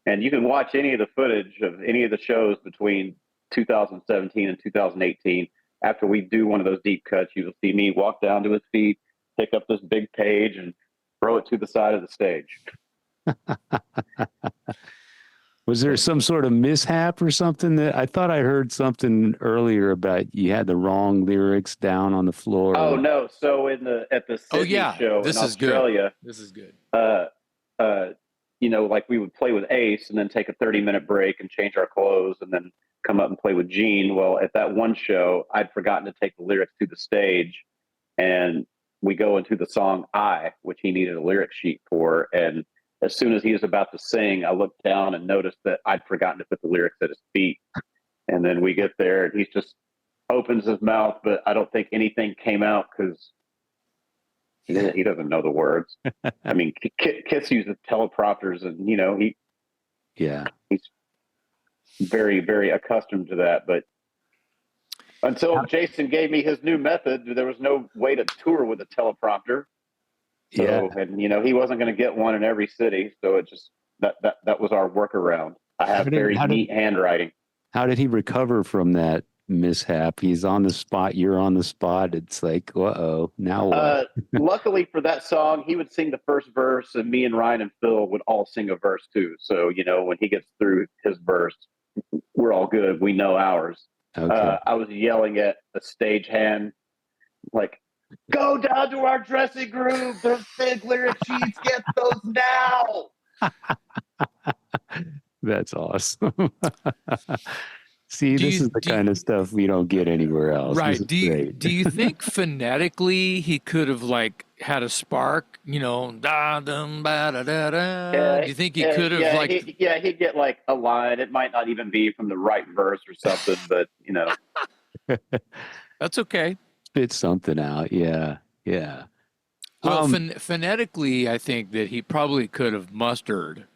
And you can watch any of the footage of any of the shows between 2017 and 2018. After we do one of those deep cuts, you will see me walk down to his feet, pick up this big page, and throw it to the side of the stage. Was there some sort of mishap or something that I thought I heard something earlier about you had the wrong lyrics down on the floor? Oh no! So at the Sydney show this in is Australia, good. This is good. Like we would play with Ace and then take a 30-minute break and change our clothes and then come up and play with Gene. Well, at that one show, I'd forgotten to take the lyrics to the stage, and we go into the song "I," which he needed a lyric sheet for, and as soon as he was about to sing, I looked down and noticed that I'd forgotten to put the lyrics at his feet. And then we get there and he just opens his mouth, but I don't think anything came out because he doesn't know the words. I mean, Kiss uses teleprompters and, he's very, very accustomed to that. But until Jason gave me his new method, there was no way to tour with a teleprompter. So, and he wasn't going to get one in every city, so it just that was our workaround. I have very neat handwriting. How did he recover from that mishap? He's on the spot, you're on the spot. It's like, now what? Luckily for that song, he would sing the first verse, and me and Ryan and Phil would all sing a verse too. So when he gets through his verse, we're all good. We know ours. Okay. I was yelling at a stagehand, like, go down to our dressing room. There's big lyric sheets. Get those now. That's awesome. See, Do this you is the do you- kind of stuff we don't get anywhere else. This right? is great. Do you think phonetically he could have like had a spark? Da dum ba da da da. Yeah, Do you think he could have yeah, like? he'd get like a line. It might not even be from the right verse or something, but That's okay. Spit something out. Yeah. Yeah. Well, Um, phonetically, I think that he probably could have mustered,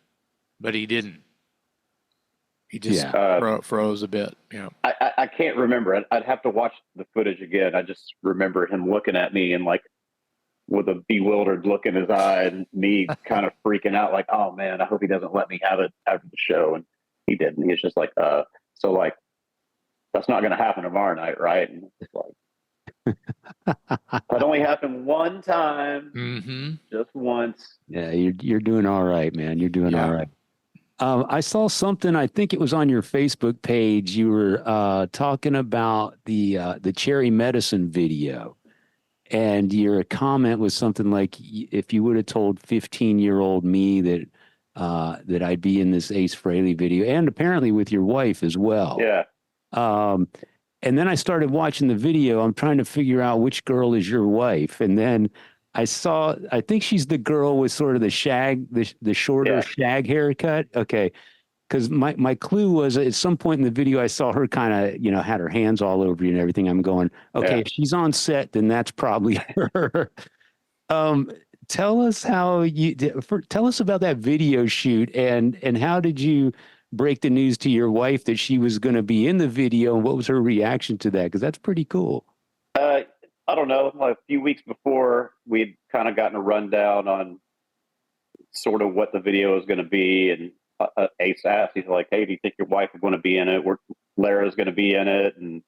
but he didn't. He just yeah. froze a bit. Yeah. I can't remember. I'd have to watch the footage again. I just remember him looking at me and like with a bewildered look in his eye, and me kind of freaking out, like, "Oh man, I hope he doesn't let me have it after the show." And he didn't. He was just like, so like that's not going to happen tomorrow night, right?" And it's like, that only happened one time, Mm-hmm. just once. Yeah. You're doing all right, man. You're doing all Yeah. right. I saw something. I think it was on your Facebook page. You were talking about the cherry medicine video, and your comment was something like, "If you would have told 15-year-old me that that I'd be in this Ace Frehley video, and apparently with your wife as well." Yeah. Um, and then I started watching the video. I'm trying to figure out which girl is your wife, and then I think she's the girl with sort of the shag, the shorter Yeah. shag haircut. Okay. Because my clue was at some point in the video, I saw her kind of, had her hands all over you and everything. I'm going, okay, Yeah. if she's on set, then that's probably her. Um, tell us tell us about that video shoot and how did you break the news to your wife that she was going to be in the video, and what was her reaction to that? Because that's pretty cool. I don't know. Like a few weeks before, we'd kind of gotten a rundown on sort of what the video is going to be, and Ace asked, he's like, "Hey, do you think your wife is going to be in it? Lara's going to be in it, and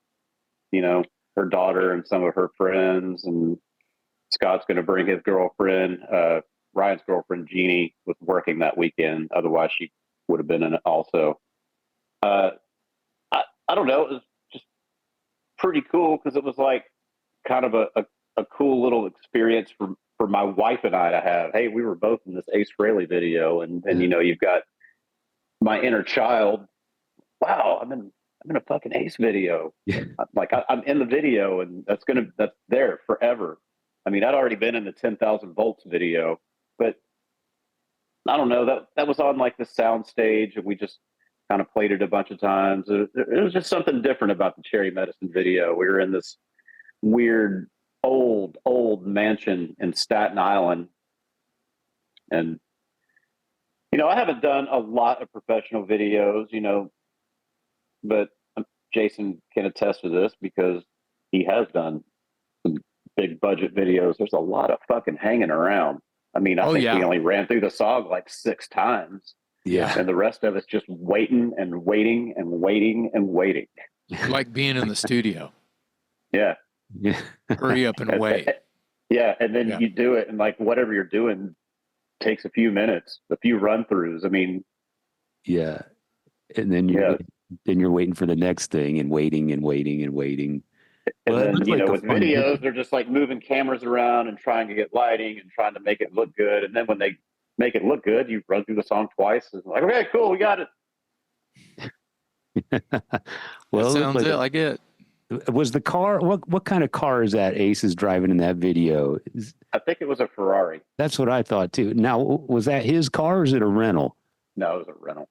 her daughter and some of her friends, and Scott's going to bring his girlfriend. Ryan's girlfriend Jeannie was working that weekend. Otherwise, she would have been in it also." I don't know. It was just pretty cool because it was like kind of a cool little experience for my wife and I to have. Hey, we were both in this Ace Frehley video, and you've got my inner child. Wow, I'm in a fucking Ace video. Yeah. Like I'm in the video, and that's there forever. I mean, I'd already been in the 10,000 volts video, but I don't know, that was on like the sound stage, and we just kind of played it a bunch of times. It was just something different about the Cherry Medicine video. We were in this weird old mansion in Staten Island, and I haven't done a lot of professional videos, but Jason can attest to this because he has done some big budget videos. There's a lot of fucking hanging around. I mean, I think yeah. we only ran through the song like 6 times. Yeah. And the rest of it's just waiting and waiting and waiting and waiting. Like being in the studio. Yeah. Yeah. Hurry up and wait. Yeah. And then you do it, and like whatever you're doing takes a few minutes, a few run throughs. I mean, yeah. And then you're waiting for the next thing and waiting and waiting and waiting. And Well, then, like with videos, they're just like moving cameras around and trying to get lighting and trying to make it look good. And then when they make it look good, you run through the song twice. And like, okay, cool, we got it. Well, that sounds like it. Was the car, what kind of car is that Ace is driving in that video? I think it was a Ferrari. That's what I thought too. Now, was that his car or is it a rental? No, it was a rental.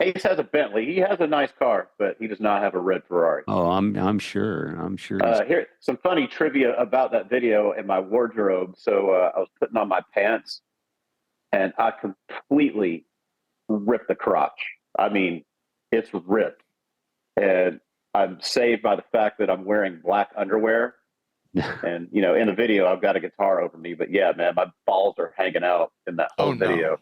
Ace has a Bentley. He has a nice car, but he does not have a red Ferrari. Oh, I'm sure. I'm sure. Here, some funny trivia about that video and my wardrobe. So I was putting on my pants, and I completely ripped the crotch. I mean, it's ripped. And I'm saved by the fact that I'm wearing black underwear. And, in the video, I've got a guitar over me. But yeah, man, my balls are hanging out in that whole video.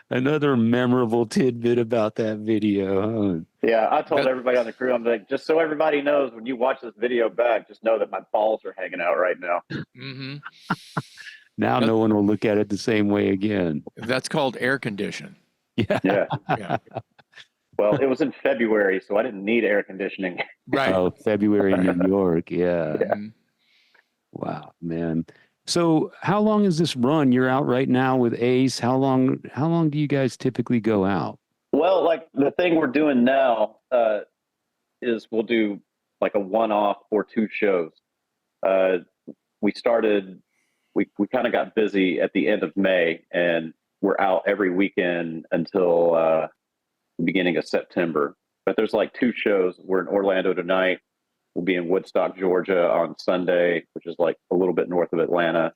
Another memorable tidbit about that video. Huh? Yeah, I told everybody on the crew, I'm like, just so everybody knows, when you watch this video back, just know that my balls are hanging out right now. Mm-hmm. Now no one will look at it the same way again. That's called air condition. Yeah. Well, it was in February, so I didn't need air conditioning. Right. Oh, February in New York. Yeah. Mm-hmm. Wow, man. So how long is this run? You're out right now with Ace. How long do you guys typically go out? Well, like the thing we're doing now is we'll do like a one-off or two shows. Uh, we started, we kind of got busy at the end of May, and we're out every weekend until the beginning of September. But there's like two shows. We're in Orlando tonight. We'll be in Woodstock, Georgia on Sunday, which is like a little bit north of Atlanta.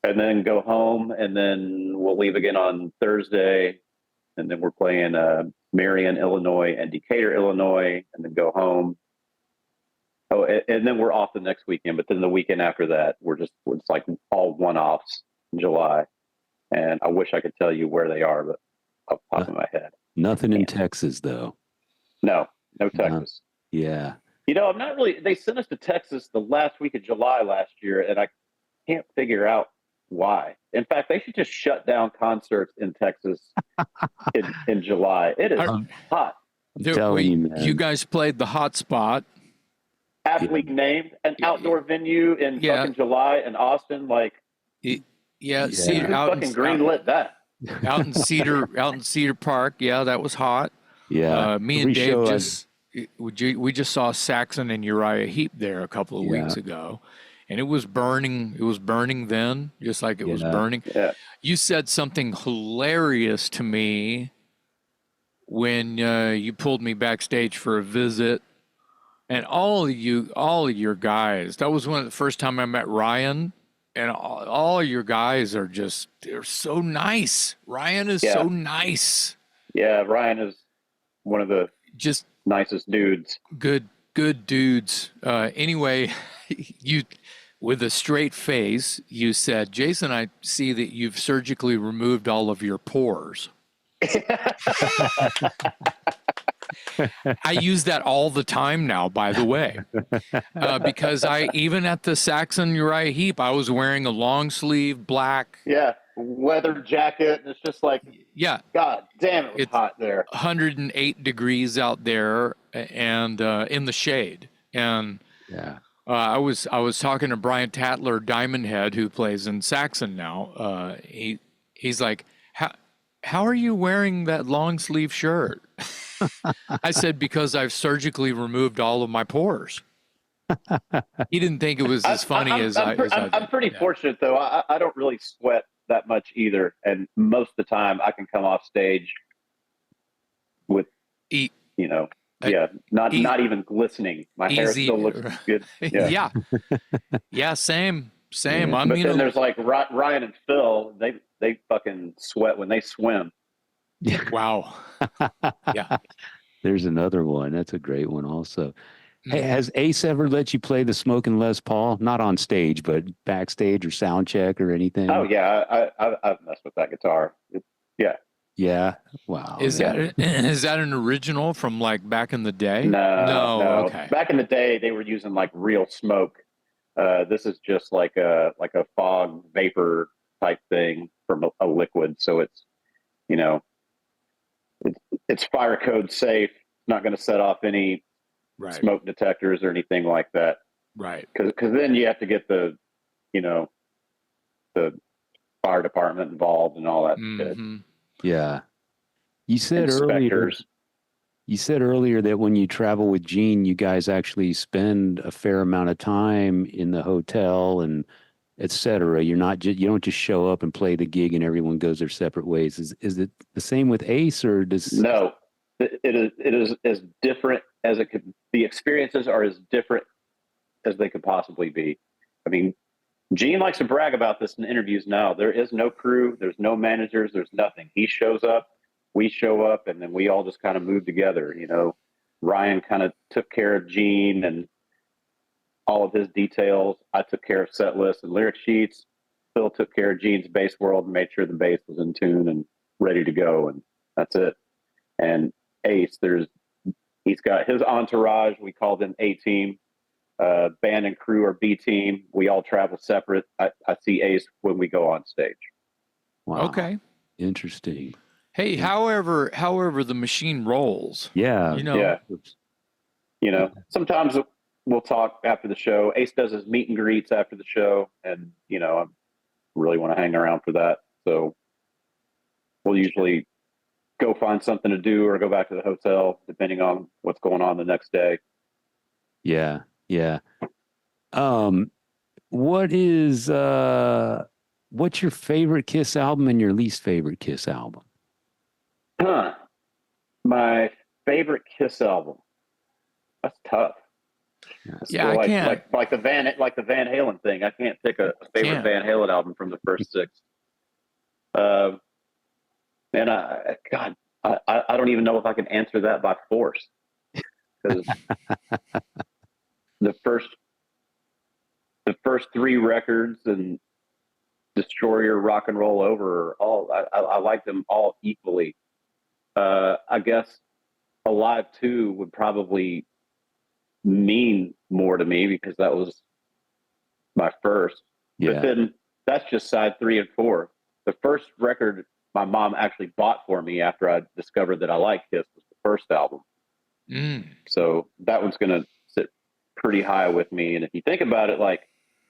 And then go home, and then we'll leave again on Thursday. And then we're playing Marion, Illinois, and Decatur, Illinois, and then go home. Oh, and then we're off the next weekend. But then the weekend after that, it's like all one-offs in July. And I wish I could tell you where they are, but off the top of my head. Nothing in Texas, though. No Texas. Yeah. I'm not really, they sent us to Texas the last week of July last year, and I can't figure out why. In fact, they should just shut down concerts in Texas in July. It is hot. You guys played the hot spot. Aptly named an outdoor venue in fucking July in Austin. Like, Cedar, fucking greenlit that. Out in Cedar Park. Yeah, that was hot. Yeah. Me and Dave we just saw Saxon and Uriah Heep there a couple of weeks ago, and it was burning. It was burning then, just like it was burning. Yeah. You said something hilarious to me when you pulled me backstage for a visit, and all of your guys. That was one of the first time I met Ryan, and all of your guys they're so nice. Ryan is so nice. Yeah, Ryan is one of the just nicest dudes. Good dudes. Anyway, you, with a straight face, you said, "Jason, I see that you've surgically removed all of your pores." I use that all the time now, by the way, because even at the Saxon Uriah Heep, I was wearing a long sleeve black. Yeah. Weather jacket, and it's just like, God damn, it was hot there. 108 degrees out there, and in the shade. And I was talking to Brian Tatler, Diamond Head, who plays in Saxon now. He's like, how are you wearing that long sleeve shirt? I said, because I've surgically removed all of my pores. He didn't think it was as funny as I did. I'm pretty fortunate, though. I don't really sweat that much either, and most of the time I can come off stage with not even glistening. My hair still looks good. Same. But then there's like Ryan and Phil, they fucking sweat when they swim. Wow. Yeah, there's another one. That's a great one also. Hey, has Ace ever let you play the Smokin' Les Paul? Not on stage, but backstage or sound check or anything? Oh, yeah. I've messed with that guitar. Yeah. Wow. Is that an original from like back in the day? No. Okay. Back in the day, they were using like real smoke. This is just like a fog vapor type thing from a liquid. So it's, it's fire code safe. Not going to set off any smoke detectors or anything like that. Right. Because then you have to get the fire department involved and all that shit. Yeah. You said Inspectors. earlier that when you travel with Gene, you guys actually spend a fair amount of time in the hotel and et cetera. You don't just show up and play the gig and everyone goes their separate ways. Is it the same with Ace, or does... No, it is as different as it could. The experiences are as different as they could possibly be. I mean, Gene likes to brag about this in interviews now. There is no crew. There's no managers. There's nothing. He shows up, we show up, and then we all just kind of move together. Ryan kind of took care of Gene and all of his details. I took care of set lists and lyric sheets. Phil took care of Gene's bass world and made sure the bass was in tune and ready to go. And that's it. And Ace, he's got his entourage. We call them A-team. Band and crew or B-team. We all travel separate. I see Ace when we go on stage. Wow. Okay. Interesting. Hey, however the machine rolls. Yeah. Sometimes we'll talk after the show. Ace does his meet and greets after the show, and I really want to hang around for that. So we'll usually go find something to do or go back to the hotel, depending on what's going on the next day. Yeah. Yeah. What is what's your favorite Kiss album and your least favorite Kiss album? My favorite Kiss album. That's tough. Yeah, I can't. Like the Van Halen thing. I can't pick a favorite Van Halen album from the first six. And I don't even know if I can answer that by force, because the first three records and Destroyer, Rock and Roll Over, I like them all equally. I guess Alive 2 would probably mean more to me because that was my first. Yeah. But then that's just side 3 and 4. The first record my mom actually bought for me after I discovered that I liked Kiss was the first album. So that one's going to sit pretty high with me. And if you think about it, like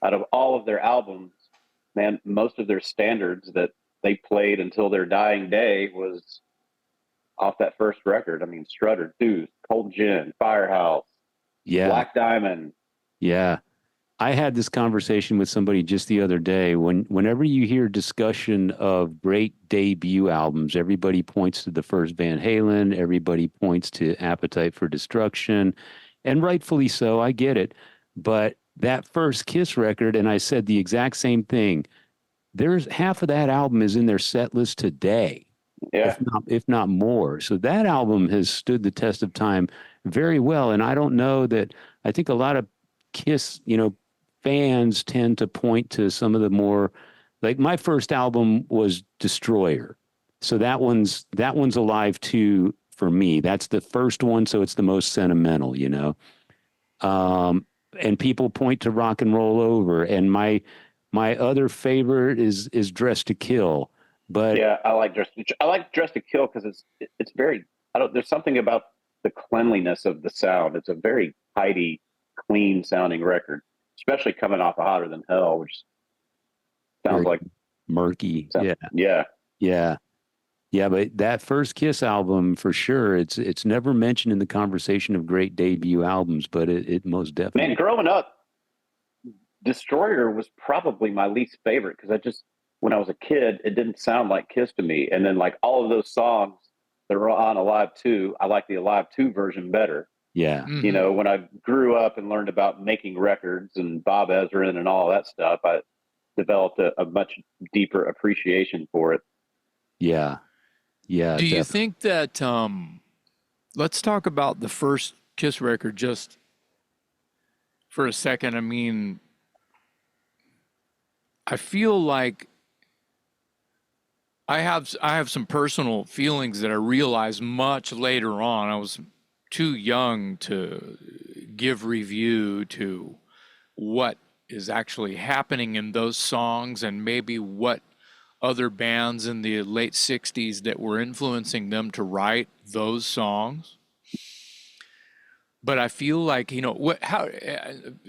out of all of their albums, man, most of their standards that they played until their dying day was off that first record. I mean, Strutter, Deuce, Cold Gin, Firehouse, Black Diamond. Yeah. I had this conversation with somebody just the other day. Whenever you hear discussion of great debut albums, everybody points to the first Van Halen, everybody points to Appetite for Destruction, and rightfully so, I get it. But that first Kiss record, and I said the exact same thing, there's half of that album is in their set list today. Yeah. If not more. So that album has stood the test of time very well. And I don't know that, I think a lot of Kiss, fans tend to point to some of the more, like my first album was Destroyer. So that one's Alive 2 for me. That's the first one. So it's the most sentimental, and people point to Rock and Roll Over. And my other favorite is Dress to Kill. But yeah, I like Dress to Kill because it's very, there's something about the cleanliness of the sound. It's a very tidy, clean sounding record, especially coming off of Hotter Than Hell, which sounds like murky. Yeah. But that first Kiss album, for sure, it's never mentioned in the conversation of great debut albums, but it most definitely. Man, growing up, Destroyer was probably my least favorite because when I was a kid, it didn't sound like Kiss to me. And then like all of those songs that were on Alive 2, I like the Alive 2 version better. Yeah. Mm-hmm. When I grew up and learned about making records and Bob Ezrin and all that stuff, I developed a much deeper appreciation for it. Yeah. Yeah. Do you think that, let's talk about the first Kiss record just for a second. I mean, I feel like I have some personal feelings that I realized much later on. I was too young to give review to what is actually happening in those songs and maybe what other bands in the late 60s that were influencing them to write those songs. But I feel like,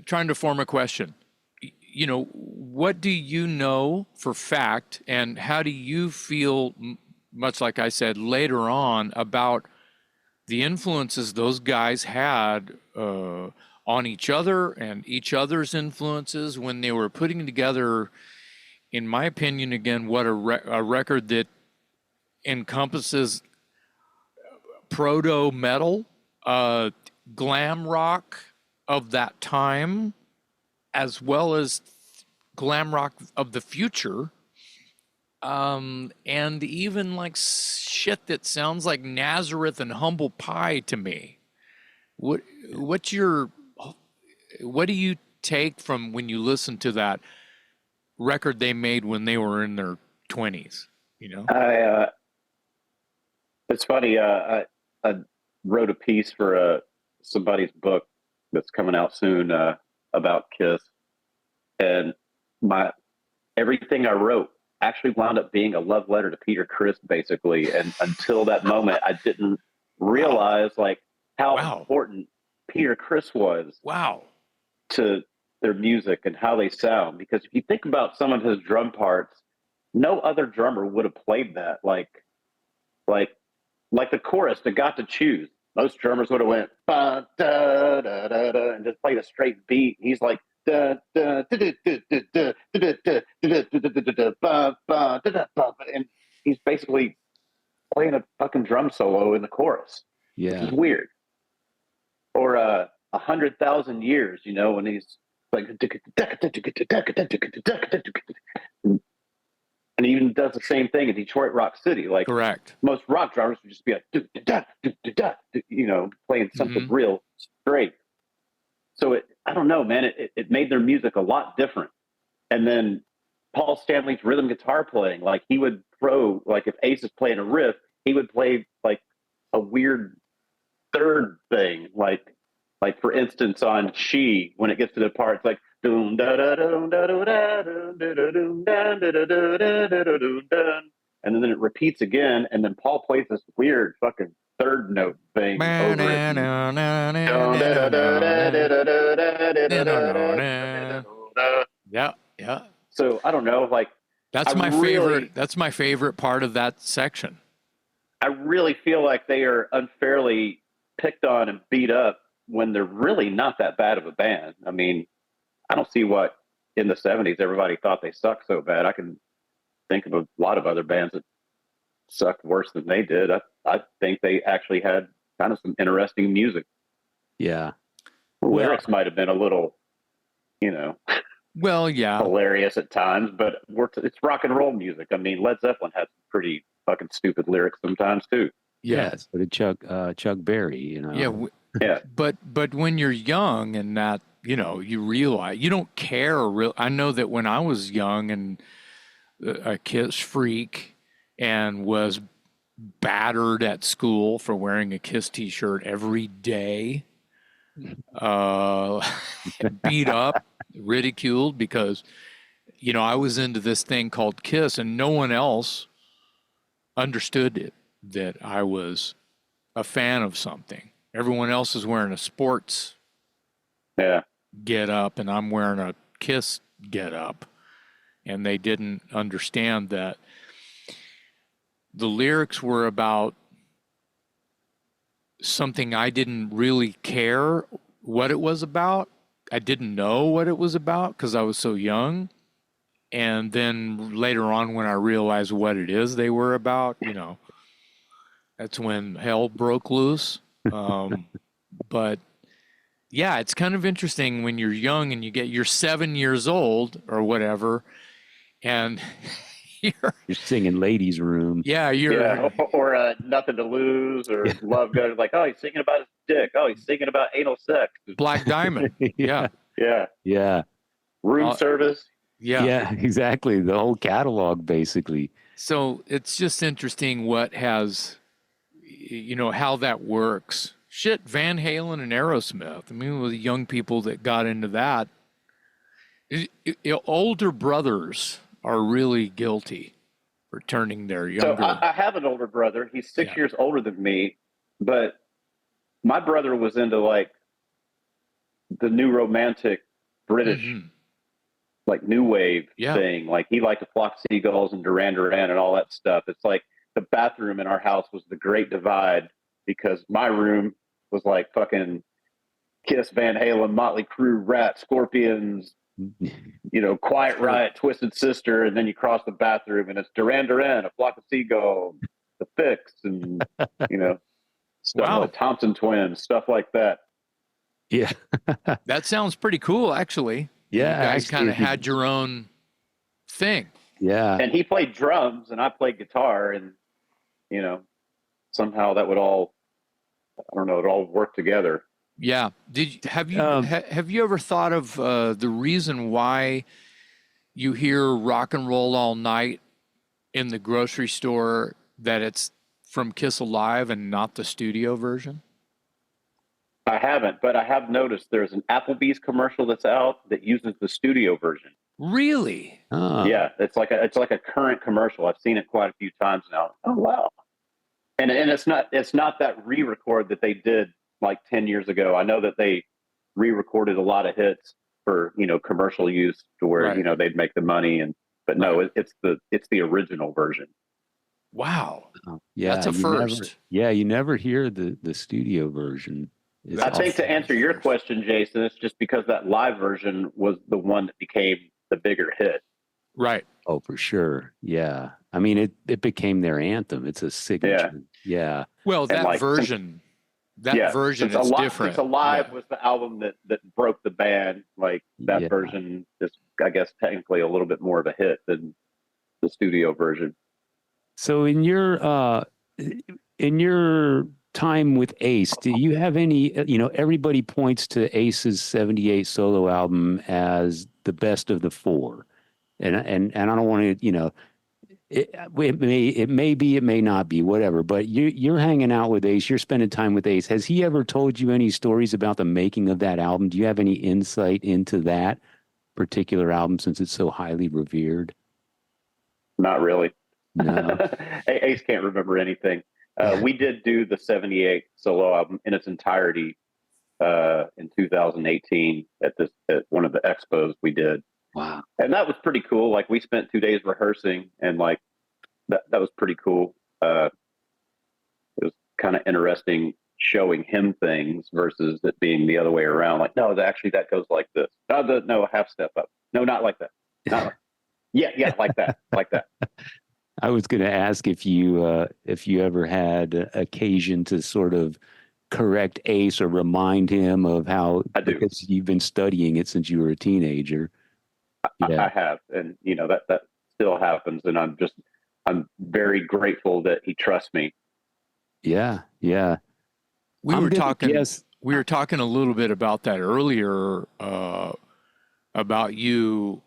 trying to form a question. What do you know for fact, and how do you feel, much like I said later on, about the influences those guys had on each other and each other's influences when they were putting together, in my opinion, again, what a record that encompasses proto-metal, glam rock of that time, as well as glam rock of the future, and even like shit that sounds like Nazareth and Humble Pie to me. What do you take from when you listen to that record they made when they were in their 20s? It's funny. I wrote a piece for somebody's book that's coming out soon about Kiss, and everything I wrote actually wound up being a love letter to Peter Criss, basically. And until that moment, I didn't realize like how important Peter Criss was. Wow. to their music and how they sound. Because if you think about some of his drum parts, no other drummer would have played that. Like the chorus that got to choose. Most drummers would have went ba, da, da, da, da, and just played a straight beat. He's like da, da, da, da, da, da, da, da, da, da, da, ba, ba, da, da, ba, and he's basically playing a fucking drum solo in the chorus, which Yeah. is weird. Or 100,000 Years, you know, when he's like, and he even does the same thing in Detroit Rock City. Like Correct. most rock drummers would just be like, you know, playing something real straight. So I don't know, man. It made their music a lot different. And then Paul Stanley's rhythm guitar playing, like he would throw, like if Ace is playing a riff, he would play like a weird third thing, like for instance on She, when it gets to the part, it's like doom da da doom da da da doom da da doom da da da da da da doom da, and then it repeats again, and then Paul plays this weird fucking third note thing over it. Yeah, yeah. So I don't know, like That's my favorite. That's my favorite part of that section. I really feel like they are unfairly picked on and beat up when they're really not that bad of a band. I mean, I don't see what in the 70s everybody thought they sucked so bad. I can think of a lot of other bands that sucked worse than they did. I think they actually had kind of some interesting music. Yeah. The lyrics might have been a little, you know, well, yeah, hilarious at times, but it's rock and roll music. I mean, Led Zeppelin had some pretty fucking stupid lyrics sometimes too. Yes, but Chuck Berry, you know. Yeah, yeah. But when you're young and that, you know, you realize you don't care. I know that when I was young and a Kiss freak and was battered at school for wearing a Kiss T-shirt every day, beat up, ridiculed because, you know, I was into this thing called Kiss and no one else understood it, that I was a fan of something. Everyone else is wearing a sports get up and I'm wearing a Kiss get up. And they didn't understand that the lyrics were about something I didn't really care what it was about. I didn't know what it was about because I was so young. And then later on when I realized what it is they were about, you know, that's when hell broke loose. But yeah, it's kind of interesting when you're young and you're 7 years old or whatever, and you're singing Ladies' Room. Yeah, or Nothing to Lose or Love Gun. Like, oh, he's singing about his dick. Oh, he's singing about anal sex. Black Diamond. Yeah. Room Service. Yeah, exactly. The whole catalog, basically. So it's just interesting what has, you know, how that works. Shit, Van Halen and Aerosmith. I mean, with the young people that got into that. Older brothers are really guilty for turning their younger. So I have an older brother. He's 6 years older than me, but my brother was into like the new romantic British, like new wave thing. Like he liked to Flock Seagulls and Duran Duran and all that stuff. It's like the bathroom in our house was the Great Divide because my room was like fucking Kiss, Van Halen, Motley Crue, Rat, Scorpions, you know, Quiet Riot, Twisted Sister, and then you cross the bathroom and it's Duran Duran, A Flock of Seagulls, The Fix, and you know, stuff like Thompson Twins, stuff like that. Yeah, that sounds pretty cool, actually. Yeah, you guys kind of had your own thing. Yeah, and he played drums and I played guitar, and you know, somehow that would all, I don't know, it all worked together. Yeah. Have you ever thought of the reason why you hear Rock and Roll All Night in the grocery store, that it's from Kiss Alive and not the studio version? I haven't, but I have noticed there's an Applebee's commercial that's out that uses the studio version. Really? Yeah, it's like a current commercial. I've seen it quite a few times now. Oh wow! And it's not that re-record that they did like 10 years ago. I know that they re-recorded a lot of hits for, commercial use to where, Right. they'd make the money. But no, Right. it's the original version. Wow. Oh, That's a first. you never hear the studio version. It's I That's think to answer your first. question, Jason, it's just because that live version was the one that became the bigger hit. Right. Oh, for sure. Yeah. I mean, it became their anthem. It's a signature. Yeah. Well, And that like, version is since different. Alive Yeah. was the album that broke the band, like that Yeah. version is, I guess, technically a little bit more of a hit than the studio version. So in your time with Ace, do you have any, everybody points to Ace's 78 solo album as the best of the four. And I don't want to, it may be, it may not be, whatever, but you're hanging out with Ace, you're spending time with Ace. Has he ever told you any stories about the making of that album? Do you have any insight into that particular album since it's so highly revered? Not really. No. Ace can't remember anything. We did do the 78 solo album in its entirety in 2018 at one of the expos we did. Wow. And that was pretty cool. Like, we spent 2 days rehearsing, and like that was pretty cool. It was kind of interesting showing him things versus it being the other way around. Like, no, actually that goes like this. No, half step up. No, not like that. Not like, yeah, like that, like that. I was going to ask if you ever had occasion to sort of correct Ace or remind him of how, I do. because you've been studying it since you were a teenager. Yeah. I have, and that still happens, and I'm very grateful that he trusts me. Yeah. Yeah. We I'm were gonna talking. guess- We were talking a little bit about that earlier, about you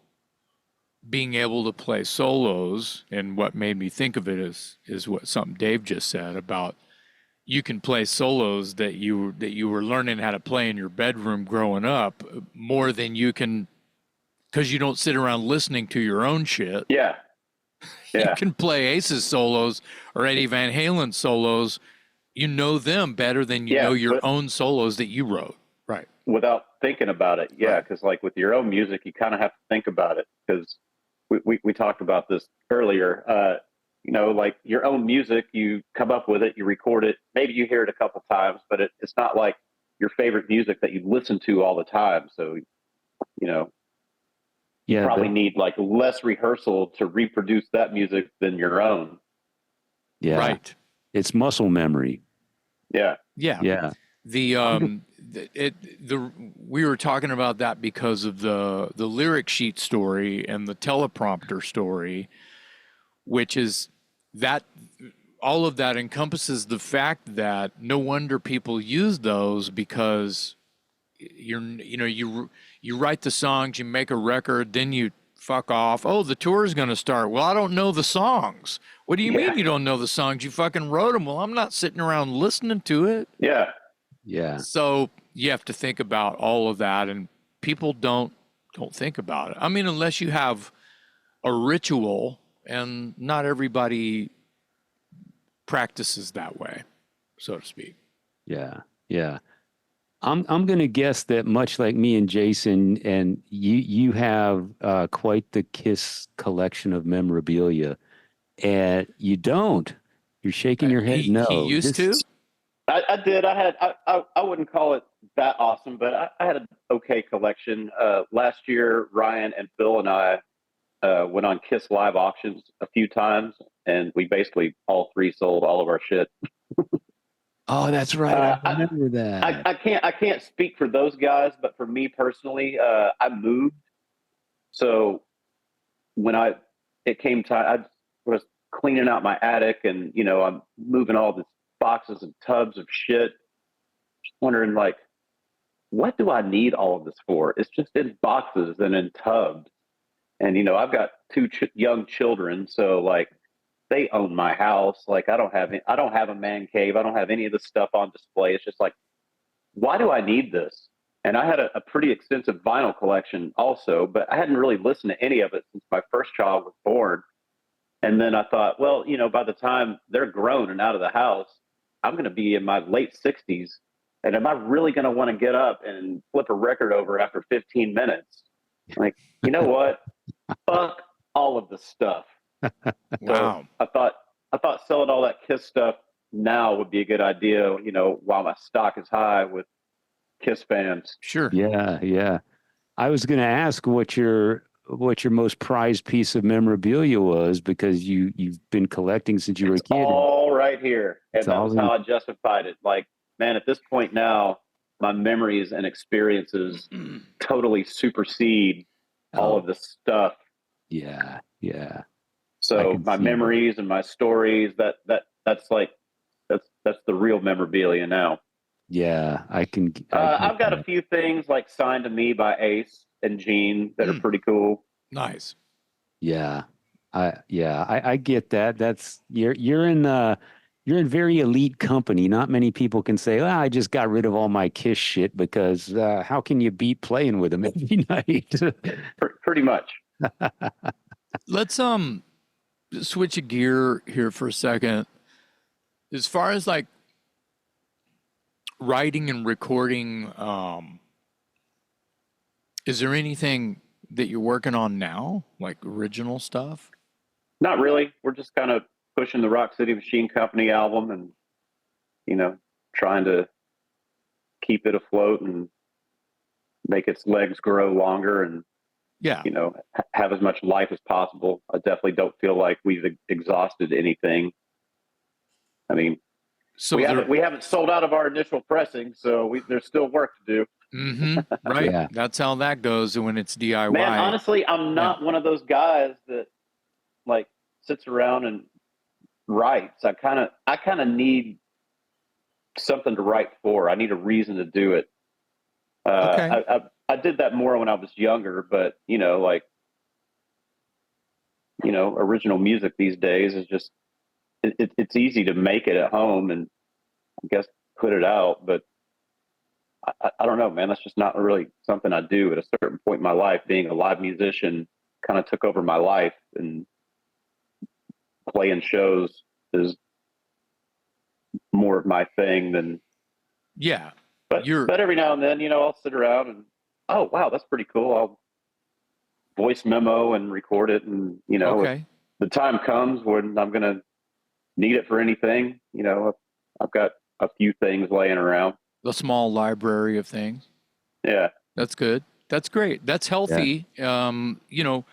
being able to play solos, and what made me think of it is what something Dave just said about you can play solos that you were learning how to play in your bedroom growing up more than you can, because you don't sit around listening to your own shit. Yeah. You can play Ace's solos or Eddie Van Halen solos. You know them better than you know your own solos that you wrote. Right. Without thinking about it. Yeah. Because like with your own music, you kind of have to think about it, because we talked about this earlier. Like your own music, you come up with it, you record it, maybe you hear it a couple times, but it's not like your favorite music that you listen to all the time. So, you probably need like less rehearsal to reproduce that music than your own. Yeah. Right. It's muscle memory. Yeah. Yeah. We were talking about that because of the lyric sheet story and the teleprompter story, which is that all of that encompasses the fact that no wonder people use those, because you write the songs, you make a record, then you fuck off. Oh, the tour is going to start. Well, I don't know the songs. What do you mean you don't know the songs? You fucking wrote them. Well, I'm not sitting around listening to it. Yeah. Yeah. So you have to think about all of that, and people don't think about it. I mean, unless you have a ritual, and not everybody practices that way, so to speak. Yeah. Yeah. I'm going to guess that much like me and Jason, and you have quite the Kiss collection of memorabilia, and you don't. You're shaking your head. No, He used to. I did. I wouldn't call it that awesome, but I had an okay collection. Last year, Ryan and Phil and I went on Kiss live auctions a few times, and we basically all three sold all of our shit. Oh, that's right. I remember that. I can't speak for those guys, but for me personally, I moved. So when it came time, I was cleaning out my attic, and I'm moving all these boxes and tubs of shit, just wondering like, what do I need all of this for? It's just in boxes and in tubs, and I've got two young children, so like, they own my house. Like, I don't have a man cave. I don't have any of this stuff on display. It's just like, why do I need this? And I had a pretty extensive vinyl collection also, but I hadn't really listened to any of it since my first child was born. And then I thought, well, by the time they're grown and out of the house, I'm going to be in my late 60s. And am I really going to want to get up and flip a record over after 15 minutes? Like, you know what? Fuck all of this stuff. Wow. So I thought selling all that Kiss stuff now would be a good idea, you know, while my stock is high with Kiss fans. Sure. Yeah, yeah. I was going to ask what your most prized piece of memorabilia was, because you've been collecting since you were a It's kid. all right here. It's And that all was in- how I justified it. Like, man, at this point now, my memories and experiences totally supersede all of this stuff. Yeah, yeah. I So can my see that. memories and my stories, that's like that's the real memorabilia now. Yeah, I can. I've got a few things like signed to me by Ace and Gene that are pretty cool. Nice. Yeah, I get that. That's you're in very elite company. Not many people can say, "Well, I just got rid of all my Kiss shit," because how can you beat playing with them every night? Pretty much. Let's switch a gear here for a second. As far as like writing and recording, is there anything that you're working on now, like original stuff? Not really. We're just kind of pushing the Rock City Machine Company album and, you know, trying to keep it afloat and make its legs grow longer and, Yeah. you know, have as much life as possible. I definitely don't feel like we've exhausted anything. I mean, So we haven't sold out of our initial pressing, so there's still work to do. Right. Yeah. That's how that goes when it's DIY. Man, honestly, I'm not one of those guys that like sits around and writes. I kind of need something to write for. I need a reason to do it. Okay. I did that more when I was younger, but you know, like, you know, original music these days is just it's easy to make it at home and I guess put it out, but I don't know, man. That's just not really something I do. At a certain point in my life, being a live musician kind of took over my life, and playing shows is more of my thing than. Yeah. But every now and then, you know, I'll sit around and, oh wow, that's pretty cool. I'll voice memo and record it, and you know, if the time comes when I'm gonna need it for anything, you know, I've got a few things laying around. A small library of things. Yeah. That's good. That's great. That's healthy. You know,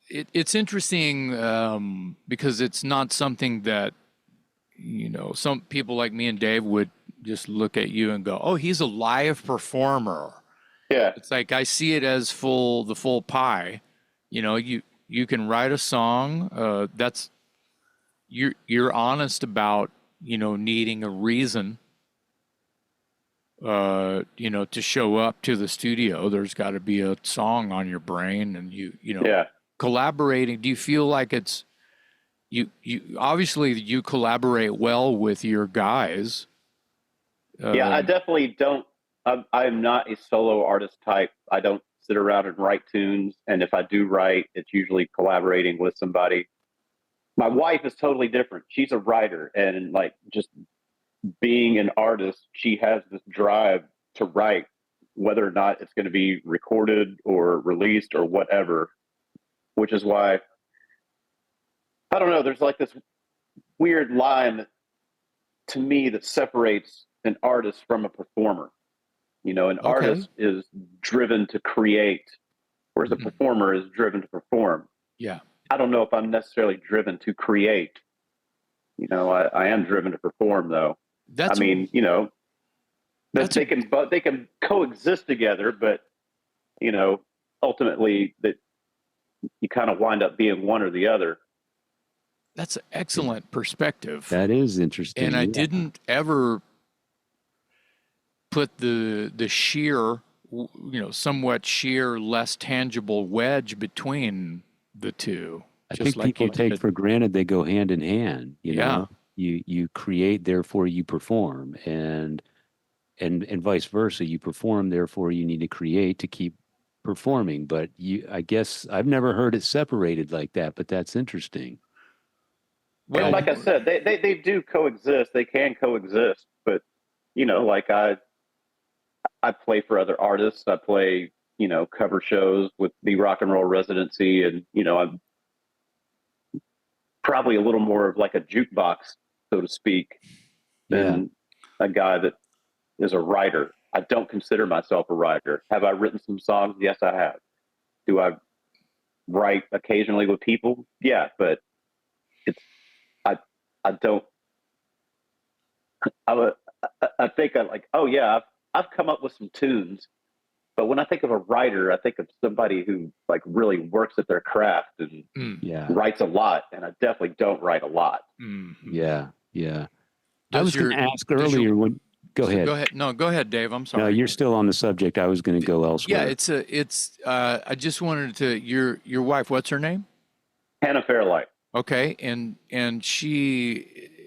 it's interesting because it's not something that, you know, some people like me and Dave would just look at you and go, "Oh, he's a live performer." Yeah. It's like I see it as the full pie. You know, you can write a song. That's you're honest about, you know, needing a reason. You know, to show up to the studio. There's got to be a song on your brain, and you know, collaborating. Do you feel like it's you obviously you collaborate well with your guys? Yeah, I definitely don't. I'm not a solo artist type. I don't sit around and write tunes. And if I do write, it's usually collaborating with somebody. My wife is totally different. She's a writer, and like just being an artist, she has this drive to write, whether or not it's going to be recorded or released or whatever, which is why, I don't know, there's like this weird line to me that separates an artist from a performer. You know, an artist is driven to create, whereas a performer is driven to perform. Yeah. I don't know if I'm necessarily driven to create. You know, I am driven to perform, though. I mean, you know, they can coexist together, but you know, ultimately that you kind of wind up being one or the other. That's an excellent perspective. That is interesting. And I didn't ever put the sheer, you know, somewhat sheer, less tangible wedge between the two. I think people take for granted they go hand in hand. You know, you create, therefore you perform, and vice versa. You perform, therefore you need to create to keep performing. But I guess I've never heard it separated like that. But that's interesting. Well, like I said, they do coexist. They can coexist, but like I play for other artists. I play, cover shows with the Rock and Roll Residency, and I'm probably a little more of like a jukebox, so to speak, than a guy that is a writer. I don't consider myself a writer. Have I written some songs? Yes, I have. Do I write occasionally with people? Yeah, but it's I don't. I think I like. Oh yeah, I've come up with some tunes, but when I think of a writer, I think of somebody who like really works at their craft and writes a lot. And I definitely don't write a lot. Yeah. I was going to ask earlier when. Go ahead. Go ahead. No, go ahead, Dave. I'm sorry. No, you're still on the subject. I was going to go elsewhere. Yeah, I just wanted to. Your wife. What's her name? Hannah Fairlight. Okay, and she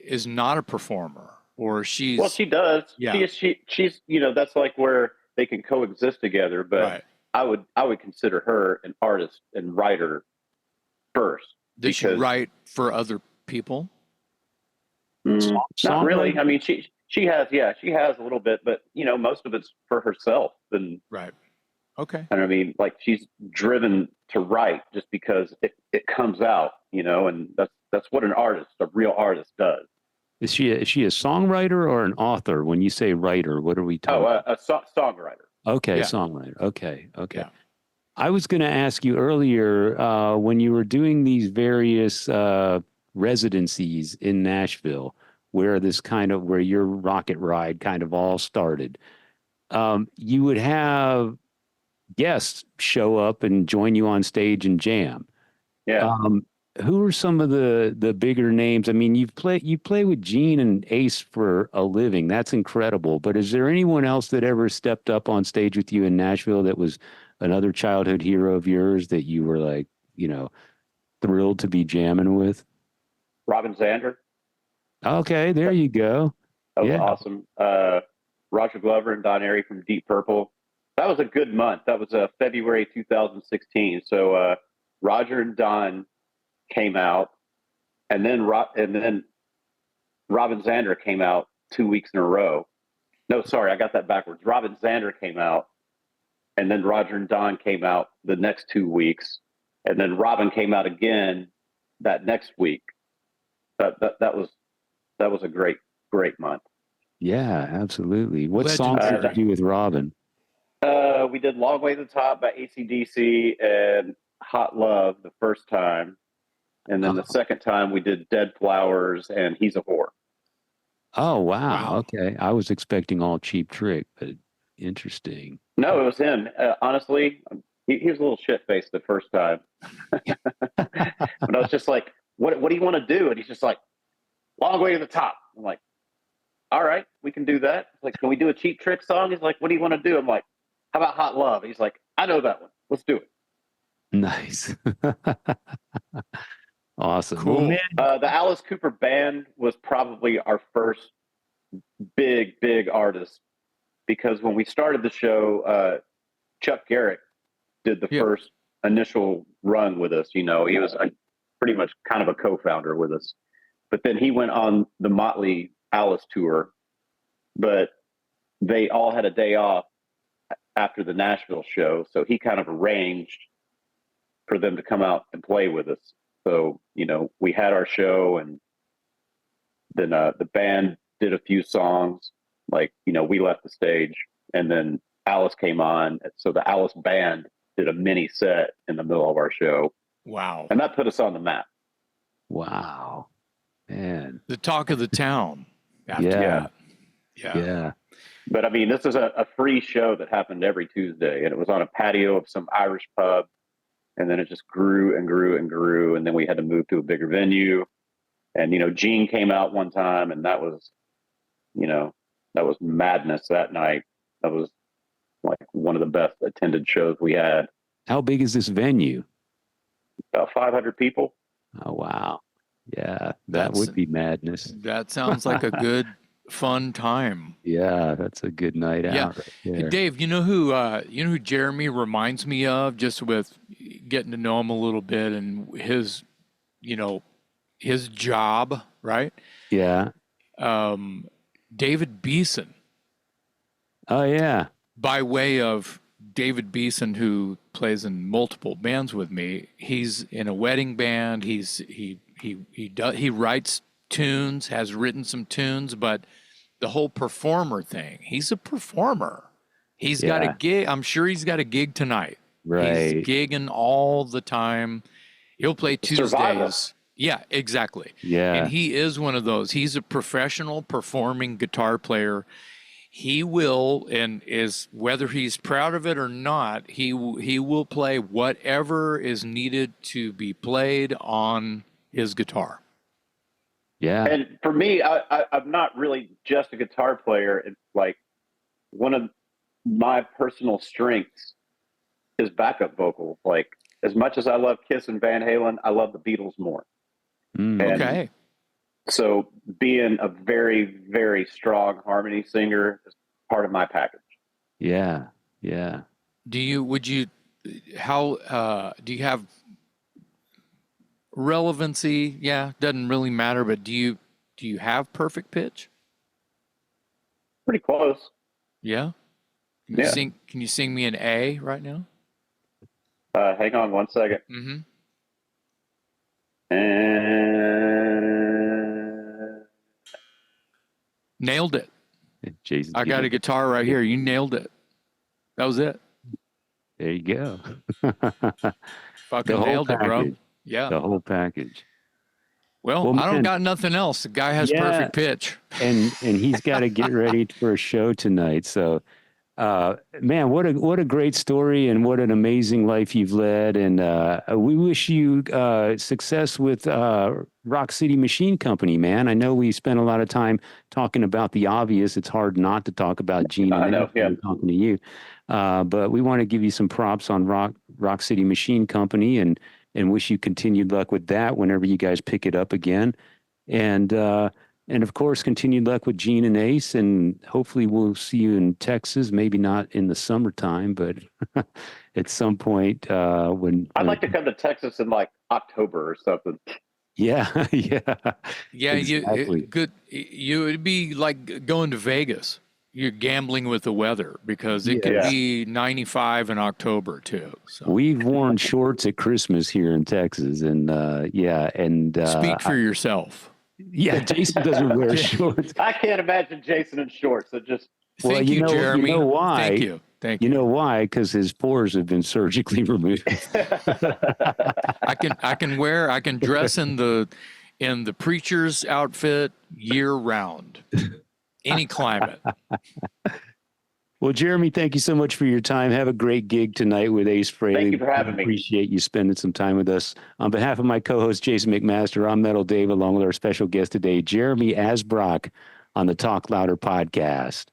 is not a performer, or she's. Well, she does. Yeah. She's that's like where they can coexist together. But I would consider her an artist and writer first. Does she write for other people? Not really. I mean, she has a little bit, but most of it's for herself. And right. Okay. And I mean, like she's driven to write just because it comes out, and that's what a real artist does. Is she a songwriter or an author? When you say writer, what are we talking? Oh, a songwriter. Okay, songwriter. Okay. Yeah. I was going to ask you earlier when you were doing these various residencies in Nashville, where your rocket ride kind of all started. You would have guests show up and join you on stage and jam. Yeah. Who are some of the bigger names? I mean, you play with Gene and Ace for a living. That's incredible. But is there anyone else that ever stepped up on stage with you in Nashville that was another childhood hero of yours that you were like, thrilled to be jamming with? Robin Zander. Okay, there you go. That was awesome. Roger Glover and Don Airey from Deep Purple. That was a good month. That was February 2016. So Roger and Don came out, and then Robin Zander came out 2 weeks in a row. No, sorry, I got that backwards. Robin Zander came out, and then Roger and Don came out the next 2 weeks, and then Robin came out again that next week. That was a great month. Yeah, absolutely. What songs did you do with Robin? We did Long Way to the Top by AC/DC and Hot Love the first time. And then the second time we did Dead Flowers and He's a Whore. Oh, wow. Okay. I was expecting all Cheap Trick, but interesting. No, it was him. Honestly, he was a little shit-faced the first time. But I was just like, what do you want to do? And he's just like, Long Way to the Top. I'm like, all right, we can do that. He's like, can we do a Cheap Trick song? He's like, what do you want to do? I'm like, how about Hot Love? He's like, I know that one. Let's do it. Nice. Awesome. Cool. Well, the Alice Cooper Band was probably our first big artist, because when we started the show, Chuck Garrett did the first initial run with us. He was pretty much kind of a co-founder with us. But then he went on the Motley Alice tour, but they all had a day off after the Nashville show. So he kind of arranged for them to come out and play with us. So, we had our show, and then the band did a few songs, like, we left the stage, and then Alice came on. So the Alice band did a mini set in the middle of our show. Wow. And that put us on the map. Wow. Man. The talk of the town. Yeah. But I mean, this is a free show that happened every Tuesday, and it was on a patio of some Irish pub. And then it just grew and grew and grew. And then we had to move to a bigger venue. And, Gene came out one time, and that was madness that night. That was like one of the best attended shows we had. How big is this venue? About 500 people. Oh, wow. Yeah, that would be madness. That sounds like a good, fun time. Yeah, that's a good night out right there. Dave, you know who Jeremy reminds me of, just with getting to know him a little bit and his job, right? Yeah. David Beeson. Oh yeah. by way of David Beeson, who plays in multiple bands with me. He's in a wedding band. He writes tunes, has written some tunes, but the whole performer thing, he's a performer. He's got a Yeah. gig. I'm sure he's got a gig tonight. He's Right. gigging all the time. He'll play Survival. Tuesdays. Yeah, exactly. Yeah. And he is one of those. He's a professional performing guitar player. He will, and is, whether he's proud of it or not, he will play whatever is needed to be played on his guitar. Yeah. And for me, I'm not really just a guitar player. It's like one of my personal strengths is backup vocals. Like, as much as I love Kiss and Van Halen, I love the Beatles more. Mm. And Okay. so being a very, very strong harmony singer is part of my package. Yeah. Yeah. Do you have relevancy? Yeah, doesn't really matter, but do you have perfect pitch? Pretty close. Yeah. Yeah. Can you sing me an A right now? Hang on one second. Mm-hmm. And Nailed it. Jason. I got a guitar right here. You nailed it. That was it. There you go. Fucking whole nailed it, bro. package. Yeah. The whole package. Well, Well, I don't man. got nothing else. The guy has Yeah. perfect pitch. And he's got to get ready for a show tonight. So, man, what a great story, and what an amazing life you've led. And we wish you success with Rock City Machine Company, man. I know we spent a lot of time talking about the obvious. It's hard not to talk about Gene I and know, Ace yeah. when talking to you. But we want to give you some props on Rock City Machine Company, and wish you continued luck with that whenever you guys pick it up again. And of course, continued luck with Gene and Ace, and hopefully we'll see you in Texas. Maybe not in the summertime, but at some point when I'd like to come to Texas in like October or something. Yeah, yeah, Yeah, exactly. it'd be like going to Vegas. You're gambling with the weather because it could Yeah. be 95 in October too. So We've worn shorts at Christmas here in Texas, and yeah, and speak for yourself. yeah, Jason doesn't wear shorts. I can't imagine Jason in shorts. It just Well, Thank you, Jeremy. You know why? Thank you. Thank You you. know why? Because his pores have been surgically removed. I can dress in the preacher's outfit year round. Any climate. Well, Jeremy, thank you so much for your time. Have a great gig tonight with Ace Frehley. Thank you for having me. Appreciate you spending some time with us. On behalf of my co-host, Jason McMaster, I'm Metal Dave, along with our special guest today, Jeremy Asbrock, on the Talk Louder podcast.